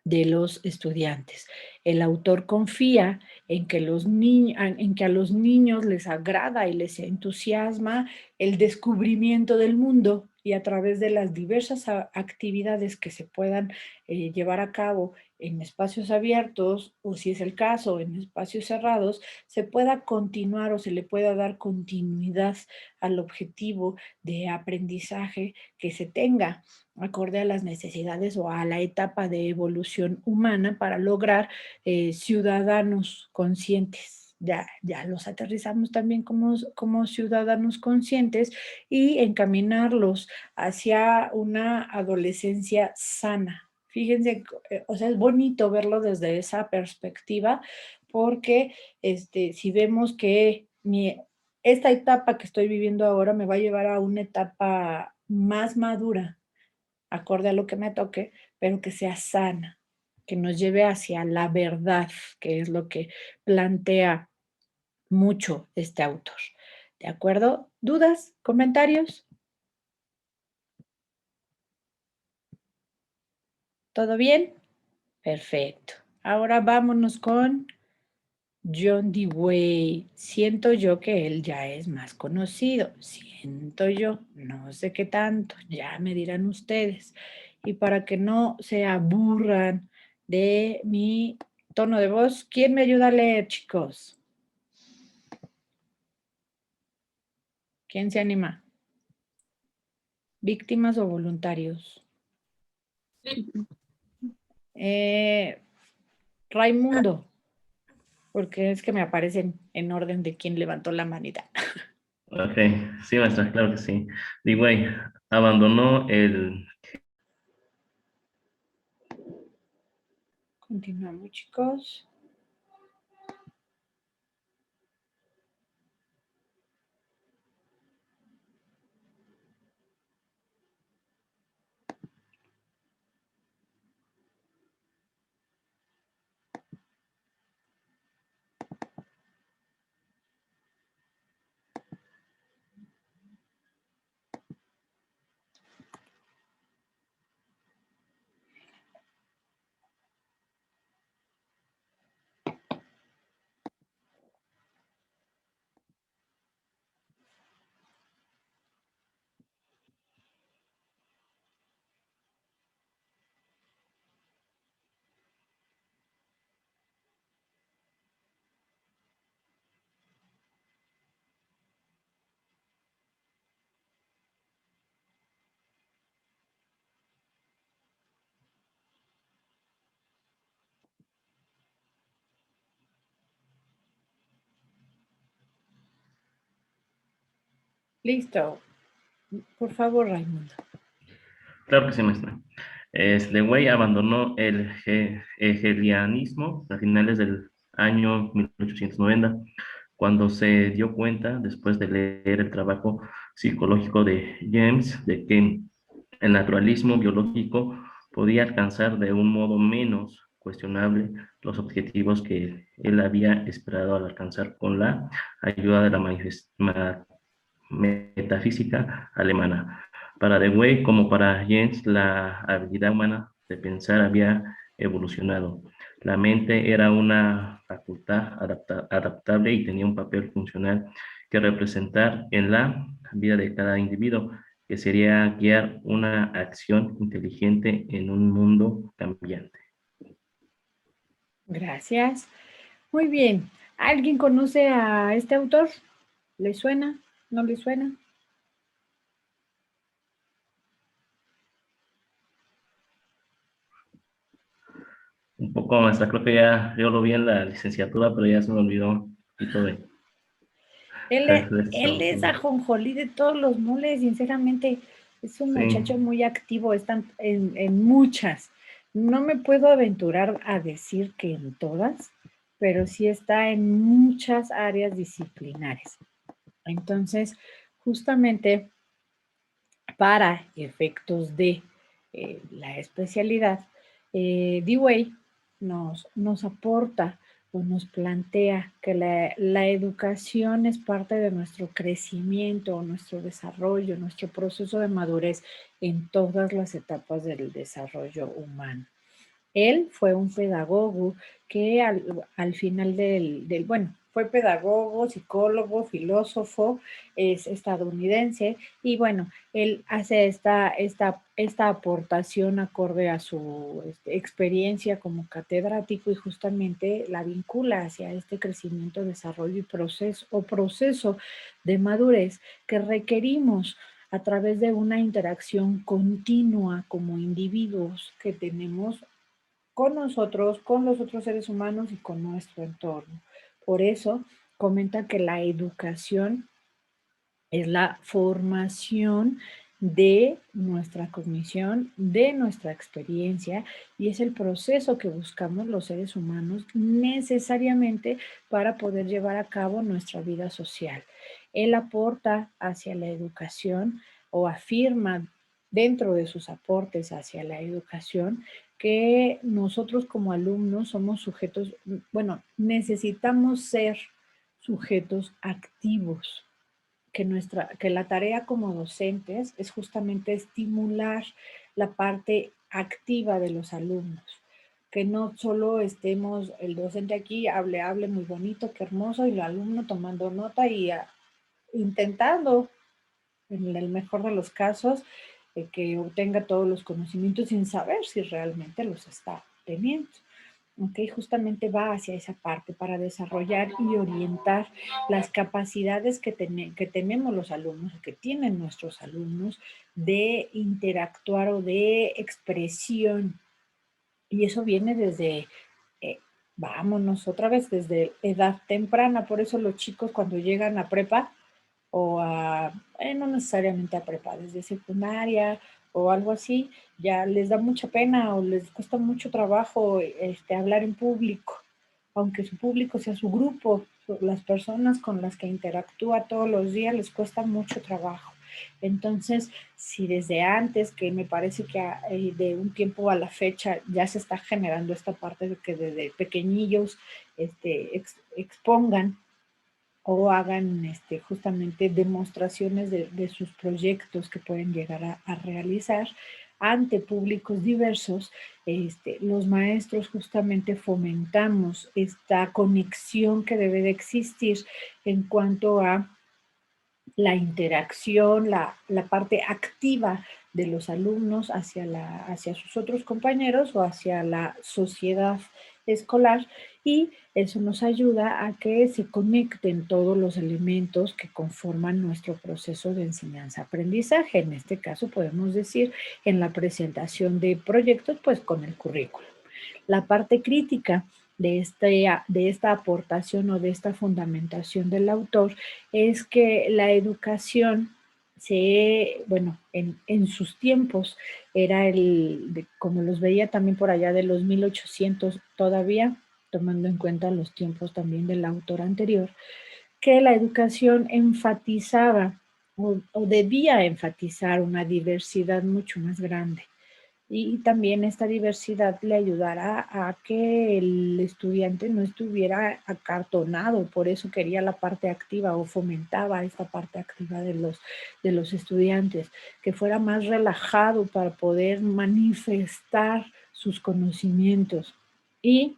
de los estudiantes. El autor confía en que, en que a los niños les agrada y les entusiasma el descubrimiento del mundo y a través de las diversas actividades que se puedan llevar a cabo en espacios abiertos o si es el caso en espacios cerrados, se pueda continuar o se le pueda dar continuidad al objetivo de aprendizaje que se tenga acorde a las necesidades o a la etapa de evolución humana para lograr ciudadanos conscientes. Ya los aterrizamos también como ciudadanos conscientes y encaminarlos hacia una adolescencia sana. Fíjense, o sea, es bonito verlo desde esa perspectiva porque si vemos que esta etapa que estoy viviendo ahora me va a llevar a una etapa más madura, acorde a lo que me toque, pero que sea sana, que nos lleve hacia la verdad, que es lo que plantea mucho este autor. ¿De acuerdo? ¿Dudas? ¿Comentarios? ¿Todo bien? Perfecto. Ahora vámonos con John Dewey. Siento yo que él ya es más conocido. Siento yo, no sé qué tanto, ya me dirán ustedes. Y para que no se aburran de mi tono de voz, ¿quién me ayuda a leer, chicos? ¿Quién se anima? ¿Víctimas o voluntarios? Raimundo, porque es que me aparecen en orden de quién levantó la manita. Ok, sí, maestra, claro que sí. Dewey abandonó el... Continuamos, chicos. Listo. Por favor, Raimundo. Claro que sí, maestra. Dewey abandonó el hegelianismo a finales del año 1890, cuando se dio cuenta, después de leer el trabajo psicológico de James, de que el naturalismo biológico podía alcanzar de un modo menos cuestionable los objetivos que él había esperado al alcanzar con la ayuda de la metafísica alemana. Para Dewey, como para Jens, la habilidad humana de pensar había evolucionado. La mente era una facultad adaptable y tenía un papel funcional que representar en la vida de cada individuo, que sería guiar una acción inteligente en un mundo cambiante. Gracias. Muy bien. ¿Alguien conoce a este autor? ¿Le suena? ¿No le suena? Un poco, maestra, creo que ya yo lo vi en la licenciatura, pero ya se me olvidó un poquito de Él es esto. ajonjolí de todos los moles, sinceramente. Es un Sí. muchacho muy activo, está en muchas. No me puedo aventurar a decir que en todas, pero sí está en muchas áreas disciplinares. Entonces, justamente para efectos de la especialidad, Dewey nos aporta o nos plantea que la educación es parte de nuestro crecimiento, nuestro desarrollo, nuestro proceso de madurez en todas las etapas del desarrollo humano. Él fue un pedagogo que al final bueno, fue pedagogo, psicólogo, filósofo, es estadounidense y bueno, él hace esta aportación acorde a su experiencia como catedrático y justamente la vincula hacia este crecimiento, desarrollo y proceso de madurez que requerimos a través de una interacción continua como individuos que tenemos con nosotros, con los otros seres humanos y con nuestro entorno. Por eso comenta que la educación es la formación de nuestra cognición, de nuestra experiencia, y es el proceso que buscamos los seres humanos necesariamente para poder llevar a cabo nuestra vida social. Él aporta hacia la educación o afirma dentro de sus aportes hacia la educación que nosotros como alumnos somos sujetos, bueno, necesitamos ser sujetos activos, que la tarea como docentes es justamente estimular la parte activa de los alumnos, que no solo estemos el docente aquí, hable muy bonito, qué hermoso, y el alumno tomando nota y intentando, en el mejor de los casos, que obtenga todos los conocimientos sin saber si realmente los está teniendo. ¿Ok? Justamente va hacia esa parte para desarrollar y orientar las capacidades que tenemos los alumnos, que tienen nuestros alumnos, de interactuar o de expresión. Y eso viene desde, vámonos otra vez, desde edad temprana. Por eso los chicos cuando llegan a prepa, o no necesariamente a prepa, desde secundaria o algo así, ya les da mucha pena o les cuesta mucho trabajo hablar en público, aunque su público sea su grupo, las personas con las que interactúa todos los días les cuesta mucho trabajo. Entonces, si desde antes, que me parece que de un tiempo a la fecha ya se está generando esta parte de que desde pequeñillos expongan o hagan justamente demostraciones de sus proyectos que pueden llegar a realizar ante públicos diversos, los maestros justamente fomentamos esta conexión que debe de existir en cuanto a la interacción, la parte activa de los alumnos hacia sus otros compañeros o hacia la sociedad escolar, y eso nos ayuda a que se conecten todos los elementos que conforman nuestro proceso de enseñanza-aprendizaje. En este caso podemos decir en la presentación de proyectos, pues con el currículum. La parte crítica de esta aportación o de esta fundamentación del autor es que la educación bueno, en sus tiempos era como los veía también por allá de los 1800 todavía, tomando en cuenta los tiempos también del autor anterior, que la educación enfatizaba o debía enfatizar una diversidad mucho más grande. Y también esta diversidad le ayudará a que el estudiante no estuviera acartonado, por eso quería la parte activa o fomentaba esta parte activa de los estudiantes, que fuera más relajado para poder manifestar sus conocimientos y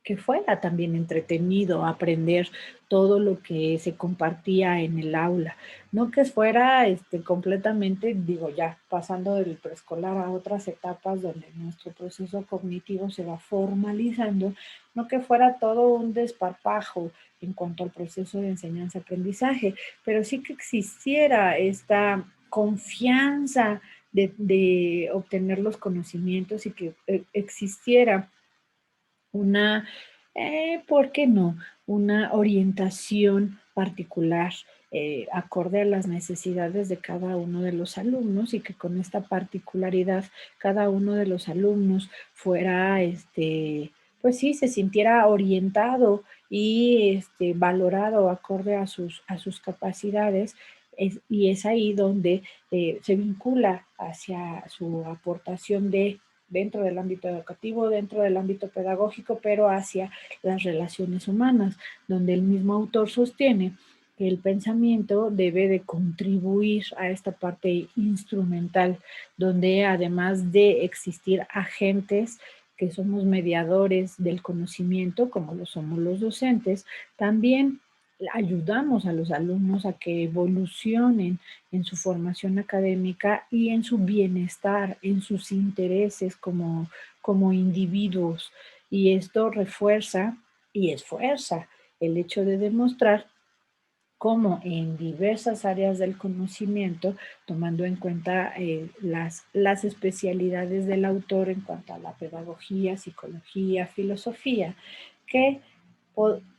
que fuera también entretenido aprender todo lo que se compartía en el aula, no que fuera completamente, digo ya, pasando del preescolar a otras etapas donde nuestro proceso cognitivo se va formalizando, no que fuera todo un desparpajo en cuanto al proceso de enseñanza-aprendizaje, pero sí que existiera esta confianza de obtener los conocimientos y que existiera una, ¿por qué no? Una orientación particular acorde a las necesidades de cada uno de los alumnos y que con esta particularidad cada uno de los alumnos fuera, pues sí, se sintiera orientado y valorado acorde a sus capacidades. Y es ahí donde se vincula hacia su aportación dentro del ámbito educativo, dentro del ámbito pedagógico, pero hacia las relaciones humanas, donde el mismo autor sostiene que el pensamiento debe de contribuir a esta parte instrumental, donde además de existir agentes que somos mediadores del conocimiento, como lo somos los docentes, también ayudamos a los alumnos a que evolucionen en su formación académica y en su bienestar, en sus intereses como individuos. Y esto refuerza y esfuerza el hecho de demostrar cómo en diversas áreas del conocimiento, tomando en cuenta las especialidades del autor en cuanto a la pedagogía, psicología, filosofía, que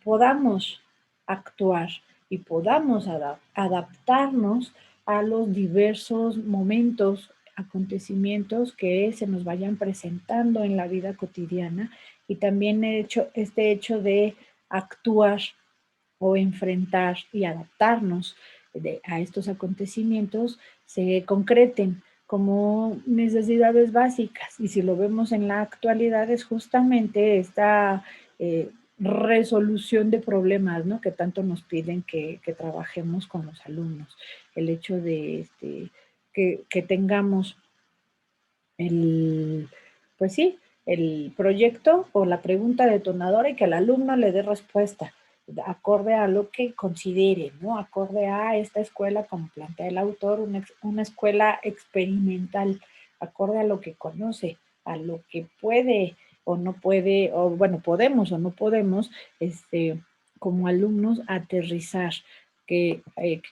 podamos actuar y podamos adaptarnos a los diversos momentos, acontecimientos que se nos vayan presentando en la vida cotidiana y también este hecho de actuar o enfrentar y adaptarnos a estos acontecimientos se concreten como necesidades básicas. Y si lo vemos en la actualidad es justamente esta resolución de problemas, ¿no? Que tanto nos piden que trabajemos con los alumnos. El hecho de que tengamos pues sí, el proyecto o la pregunta detonadora y que el alumno le dé respuesta acorde a lo que considere, ¿no? Acorde a esta escuela, como plantea el autor, una escuela experimental, acorde a lo que conoce, a lo que puede o no puede, o bueno, podemos o no podemos, como alumnos, aterrizar, que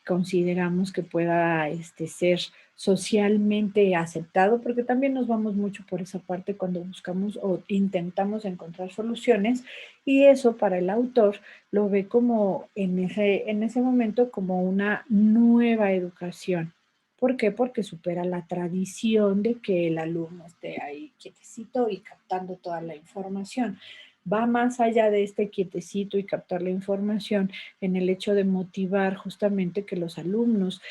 consideramos que pueda ser socialmente aceptado, porque también nos vamos mucho por esa parte cuando buscamos o intentamos encontrar soluciones, y eso para el autor lo ve como en ese momento como una nueva educación. ¿Por qué? Porque supera la tradición de que el alumno esté ahí quietecito y captando toda la información. Va más allá de este quietecito y captar la información en el hecho de motivar justamente que los alumnos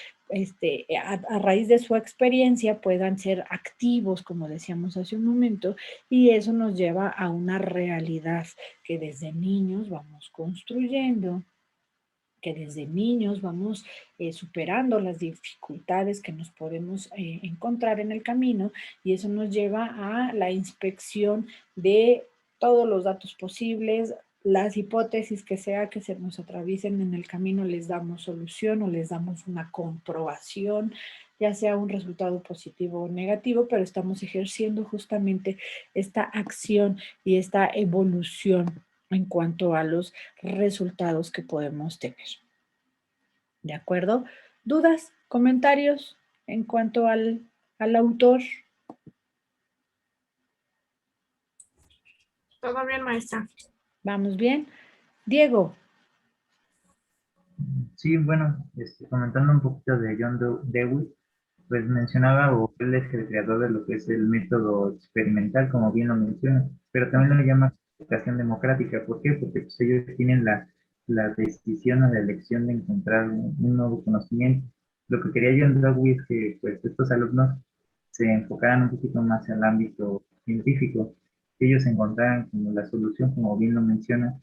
a raíz de su experiencia puedan ser activos, como decíamos hace un momento, y eso nos lleva a una realidad que desde niños vamos construyendo, que desde niños vamos superando las dificultades que nos podemos encontrar en el camino, y eso nos lleva a la inspección de todos los datos posibles, las hipótesis que sea que se nos atraviesen en el camino, les damos solución o les damos una comprobación, ya sea un resultado positivo o negativo, pero estamos ejerciendo justamente esta acción y esta evolución en cuanto a los resultados que podemos tener. ¿De acuerdo? ¿Dudas, comentarios en cuanto al autor? Todo bien, maestra. ¿Vamos bien? Diego. Sí, bueno, comentando un poquito de John Dewey, pues mencionaba, o él es el creador de lo que es el método experimental, como bien lo menciona, pero también lo llama educación democrática. ¿Por qué? Porque pues, ellos tienen la decisión o la elección de encontrar un nuevo conocimiento. Lo que quería John Dewey es que pues, estos alumnos se enfocaran un poquito más al ámbito científico, que ellos encontraran como la solución, como bien lo menciona,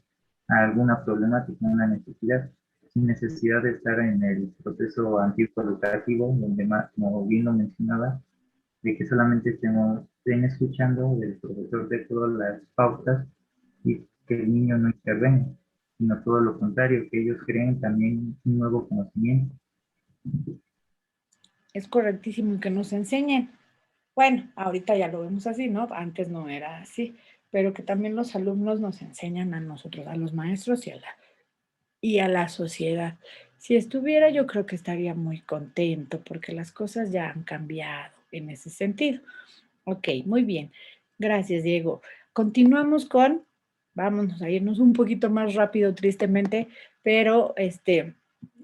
a alguna problemática, una necesidad, sin necesidad de estar en el proceso antiguo educativo, donde más, como bien lo mencionaba, de que solamente estén escuchando del profesor de todas las pautas y que el niño no intervenga, sino todo lo contrario, que ellos creen también un nuevo conocimiento. Es correctísimo que nos enseñen. Bueno, ahorita ya lo vemos así, ¿no? Antes no era así, pero que también los alumnos nos enseñan a nosotros, a los maestros y a la sociedad. Si estuviera, yo creo que estaría muy contento porque las cosas ya han cambiado en ese sentido. Ok, muy bien. Gracias, Diego. Continuamos con, vámonos a irnos un poquito más rápido, tristemente, pero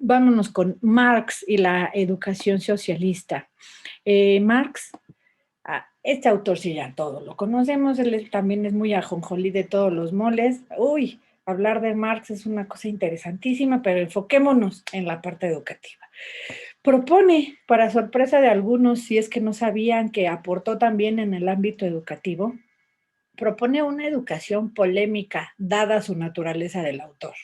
vámonos con Marx y la educación socialista. Marx, este autor sí ya todo lo conocemos, él también es muy ajonjolí de todos los moles. Uy, hablar de Marx es una cosa interesantísima, pero enfoquémonos en la parte educativa. Propone, para sorpresa de algunos, si es que no sabían que aportó también en el ámbito educativo, propone una educación polémica, dada su naturaleza del autor.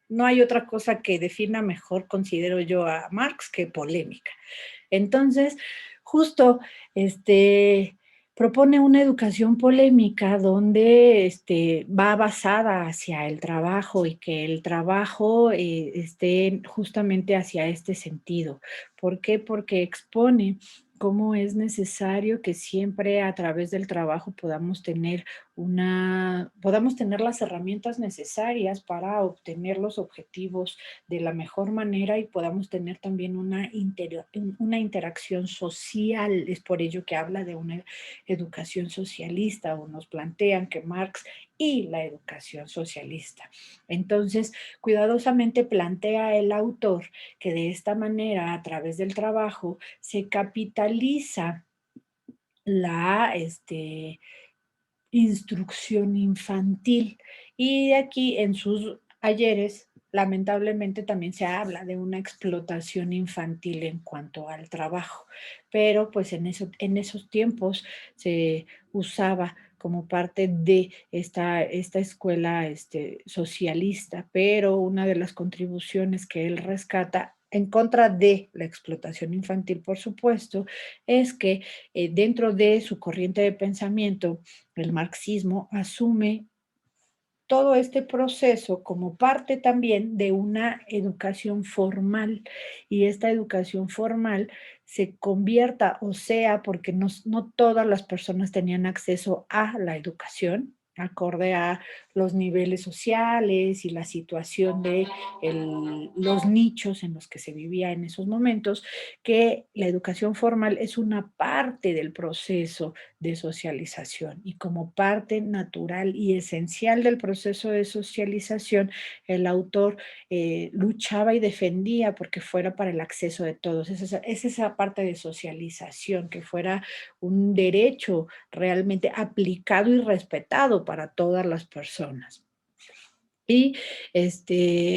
No hay otra cosa que defina mejor, considero yo, a Marx que polémica. Entonces, justo, propone una educación polémica donde va basada hacia el trabajo y que el trabajo esté justamente hacia este sentido. ¿Por qué? Porque expone cómo es necesario que siempre a través del trabajo podamos tener las herramientas necesarias para obtener los objetivos de la mejor manera y podamos tener también una interacción social. Es por ello que habla de una educación socialista, o nos plantean que Marx y la educación socialista. Entonces, cuidadosamente plantea el autor que de esta manera, a través del trabajo, se capitaliza la instrucción infantil. Y aquí en sus ayeres, lamentablemente también se habla de una explotación infantil en cuanto al trabajo, pero pues en esos tiempos se usaba como parte de esta escuela socialista, pero una de las contribuciones que él rescata en contra de la explotación infantil, por supuesto, es que dentro de su corriente de pensamiento, el marxismo asume todo este proceso como parte también de una educación formal, y esta educación formal se convierta, o sea, porque no todas las personas tenían acceso a la educación acorde a los niveles sociales y la situación de los nichos en los que se vivía en esos momentos, que la educación formal es una parte del proceso de socialización, y como parte natural y esencial del proceso de socialización, el autor luchaba y defendía porque fuera para el acceso de todos. Es esa parte de socialización, que fuera un derecho realmente aplicado y respetado para todas las personas. Y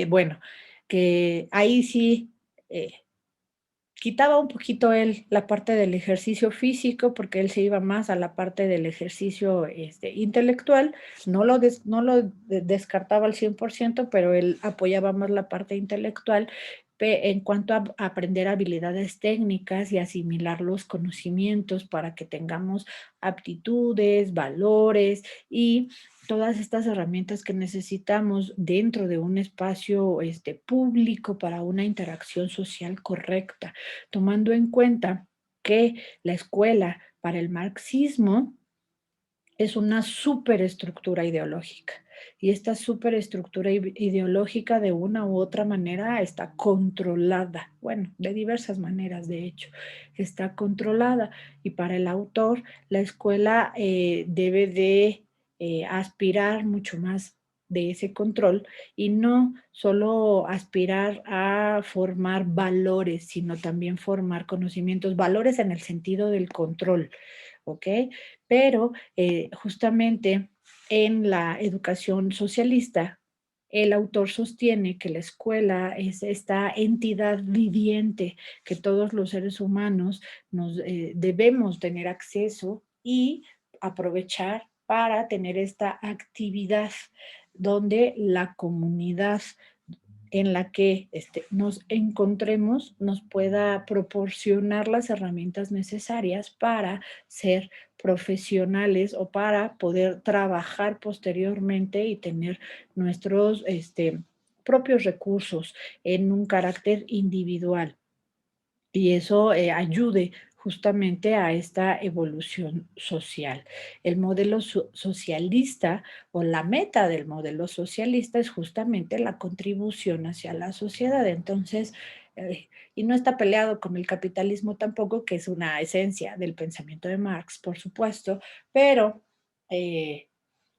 bueno, que ahí sí quitaba un poquito él la parte del ejercicio físico, porque él se iba más a la parte del ejercicio intelectual. No lo descartaba al 100%, pero él apoyaba más la parte intelectual en cuanto a aprender habilidades técnicas y asimilar los conocimientos para que tengamos aptitudes, valores y todas estas herramientas que necesitamos dentro de un espacio público para una interacción social correcta, tomando en cuenta que la escuela para el marxismo es una superestructura ideológica, y esta superestructura ideológica de una u otra manera está controlada, bueno, de diversas maneras de hecho, está controlada, y para el autor la escuela debe de aspirar mucho más de ese control y no solo aspirar a formar valores, sino también formar conocimientos, valores en el sentido del control, ¿ok? Pero justamente en la educación socialista, el autor sostiene que la escuela es esta entidad viviente que todos los seres humanos nos debemos tener acceso y aprovechar para tener esta actividad donde la comunidad en la que nos encontremos nos pueda proporcionar las herramientas necesarias para ser profesionales o para poder trabajar posteriormente y tener nuestros propios recursos en un carácter individual. Y eso ayude justamente a esta evolución social. El modelo socialista o la meta del modelo socialista es justamente la contribución hacia la sociedad. Entonces, y no está peleado con el capitalismo tampoco, que es una esencia del pensamiento de Marx, por supuesto, pero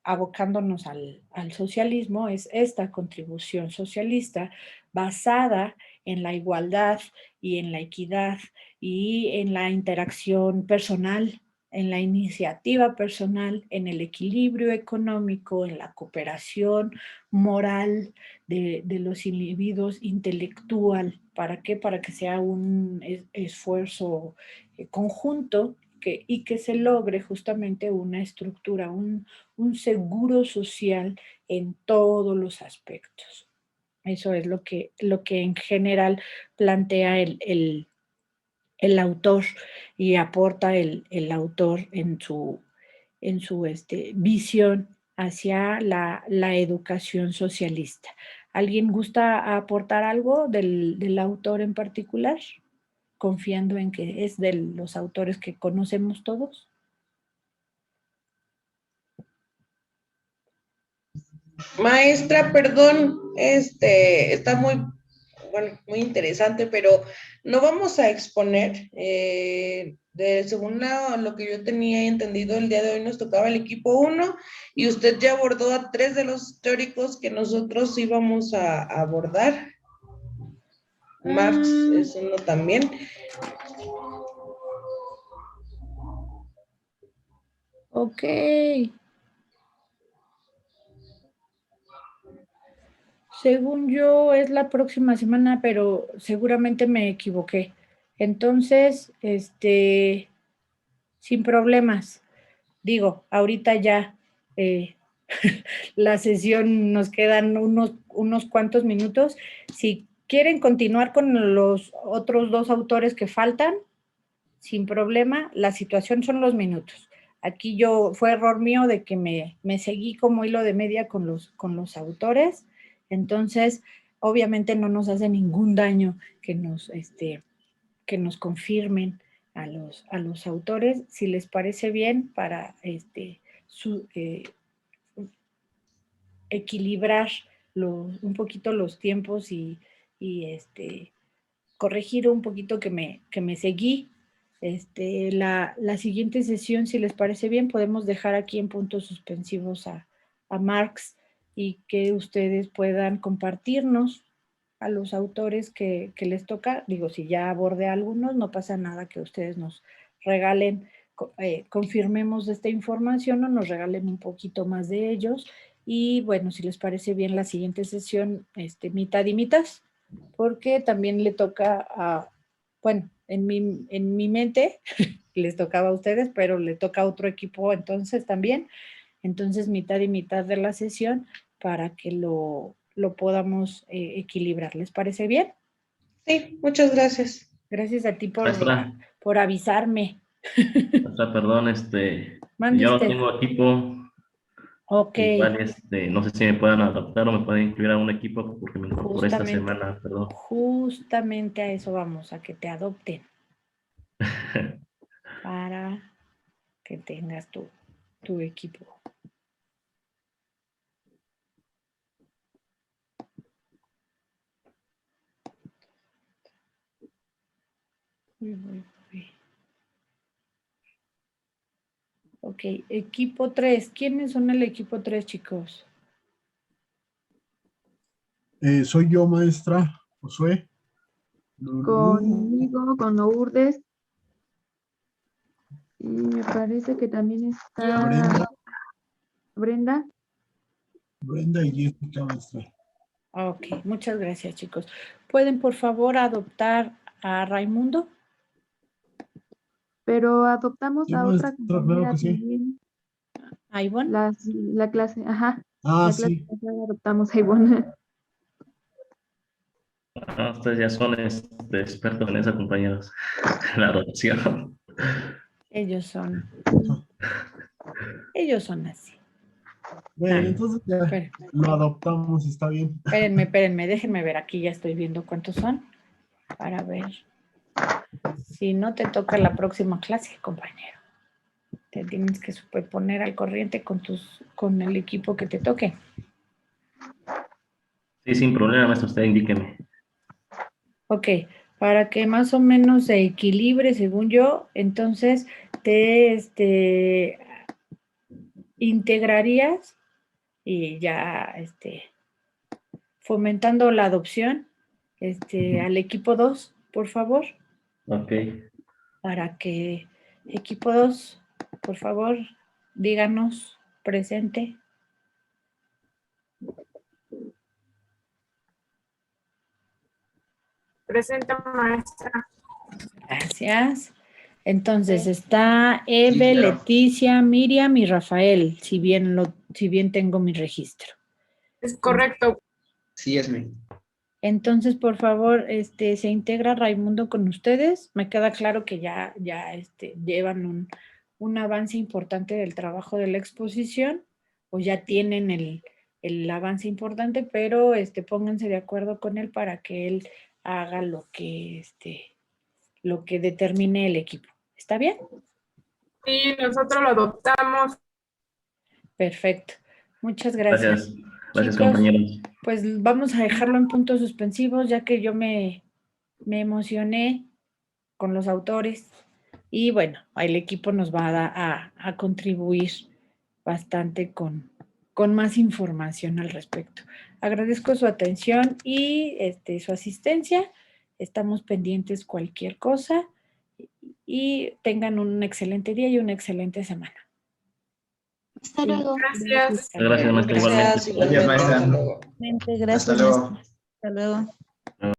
abocándonos al socialismo, es esta contribución socialista basada en la igualdad y en la equidad y en la interacción personal, en la iniciativa personal, en el equilibrio económico, en la cooperación moral de los individuos, intelectual. ¿Para qué? Para que sea un esfuerzo conjunto y que se logre justamente una estructura, un seguro social en todos los aspectos. Eso es lo que en general plantea el autor y aporta el autor en su visión hacia la educación socialista. ¿Alguien gusta aportar algo del autor en particular? Confiando en que es de los autores que conocemos todos. Maestra, perdón, está muy, bueno, muy interesante, pero no vamos a exponer. Según lo que yo tenía entendido, el día de hoy nos tocaba el equipo 1 y usted ya abordó a 3 de los teóricos que nosotros íbamos a abordar. Marx es uno también. Ok. Según yo es la próxima semana, pero seguramente me equivoqué. Entonces, sin problemas. Digo, ahorita ya la sesión nos quedan unos cuantos minutos. Si quieren continuar con los otros 2 autores que faltan, sin problema, la situación son los minutos. Aquí fue error mío de que me seguí como hilo de media con los autores. Entonces, obviamente no nos hace ningún daño que nos confirmen a los autores, si les parece bien, para equilibrar un poquito los tiempos y corregir un poquito que me seguí. La siguiente sesión, si les parece bien, podemos dejar aquí en puntos suspensivos a Marx y que ustedes puedan compartirnos a los autores que les toca. Digo, si ya abordé algunos, no pasa nada que ustedes nos regalen, confirmemos esta información o nos regalen un poquito más de ellos. Y bueno, si les parece bien, la siguiente sesión, mitad y mitad, porque también le toca bueno, en mi mente les tocaba a ustedes, pero le toca a otro equipo entonces también. Entonces, mitad y mitad de la sesión para que lo podamos equilibrar. ¿Les parece bien? Sí, muchas gracias. Gracias a ti por avisarme. Maestra, perdón, Mande yo no usted. tengo equipo. Ok. Igual, no sé si me puedan adaptar o me pueden incluir a un equipo porque me incorporé esta semana, perdón. Justamente a eso vamos, a que te adopten. Para que tengas tu equipo. Ok, equipo 3. ¿Quiénes son el equipo 3, chicos? Soy yo, maestra Josué. Conmigo, con Lourdes. Y me parece que también está Brenda. Brenda. Brenda y Jessica, maestra. Ok, muchas gracias, chicos. ¿Pueden, por favor, adoptar a Raimundo? Pero adoptamos Sí, a otra maestra, claro compañera que sí. también. ¿A Ivonne? La clase, ajá. Ah, La clase sí. pasada adoptamos a Ivonne. Ustedes ya son expertos en eso, compañeros. La adopción. Ellos son así. Bueno, Ah, entonces ya lo adoptamos, está bien. Espérenme, déjenme ver. Aquí ya estoy viendo cuántos son para ver si no te toca la próxima clase, compañero. Te tienes que poner al corriente con el equipo que te toque. Sí, sin problema, maestro, usted indíqueme. Ok, para que más o menos se equilibre, según yo, entonces te integrarías y ya fomentando la adopción al equipo 2, por favor, Ok. para que equipo 2, por favor, díganos presente. Presente, maestra. Gracias. Entonces está Eve, Leticia, Miriam y Rafael, si bien tengo mi registro. Es correcto. Sí, Esme. Entonces, por favor, se integra Raimundo con ustedes. Me queda claro que ya llevan un avance importante del trabajo de la exposición, o ya tienen el avance importante, pero pónganse de acuerdo con él para que él haga lo que determine el equipo. ¿Está bien? Sí, nosotros lo adoptamos. Perfecto. Muchas gracias. Gracias, Chicos, compañeros. pues vamos a dejarlo en puntos suspensivos, ya que yo me emocioné con los autores y bueno, el equipo nos va a contribuir bastante con más información al respecto. Agradezco su atención y su asistencia. Estamos pendientes cualquier cosa y tengan un excelente día y una excelente semana. Hasta luego. Gracias. Gracias, maestra, igualmente. Gracias, igualmente. Hasta luego. Gracias, Hasta luego. maestra. Hasta luego.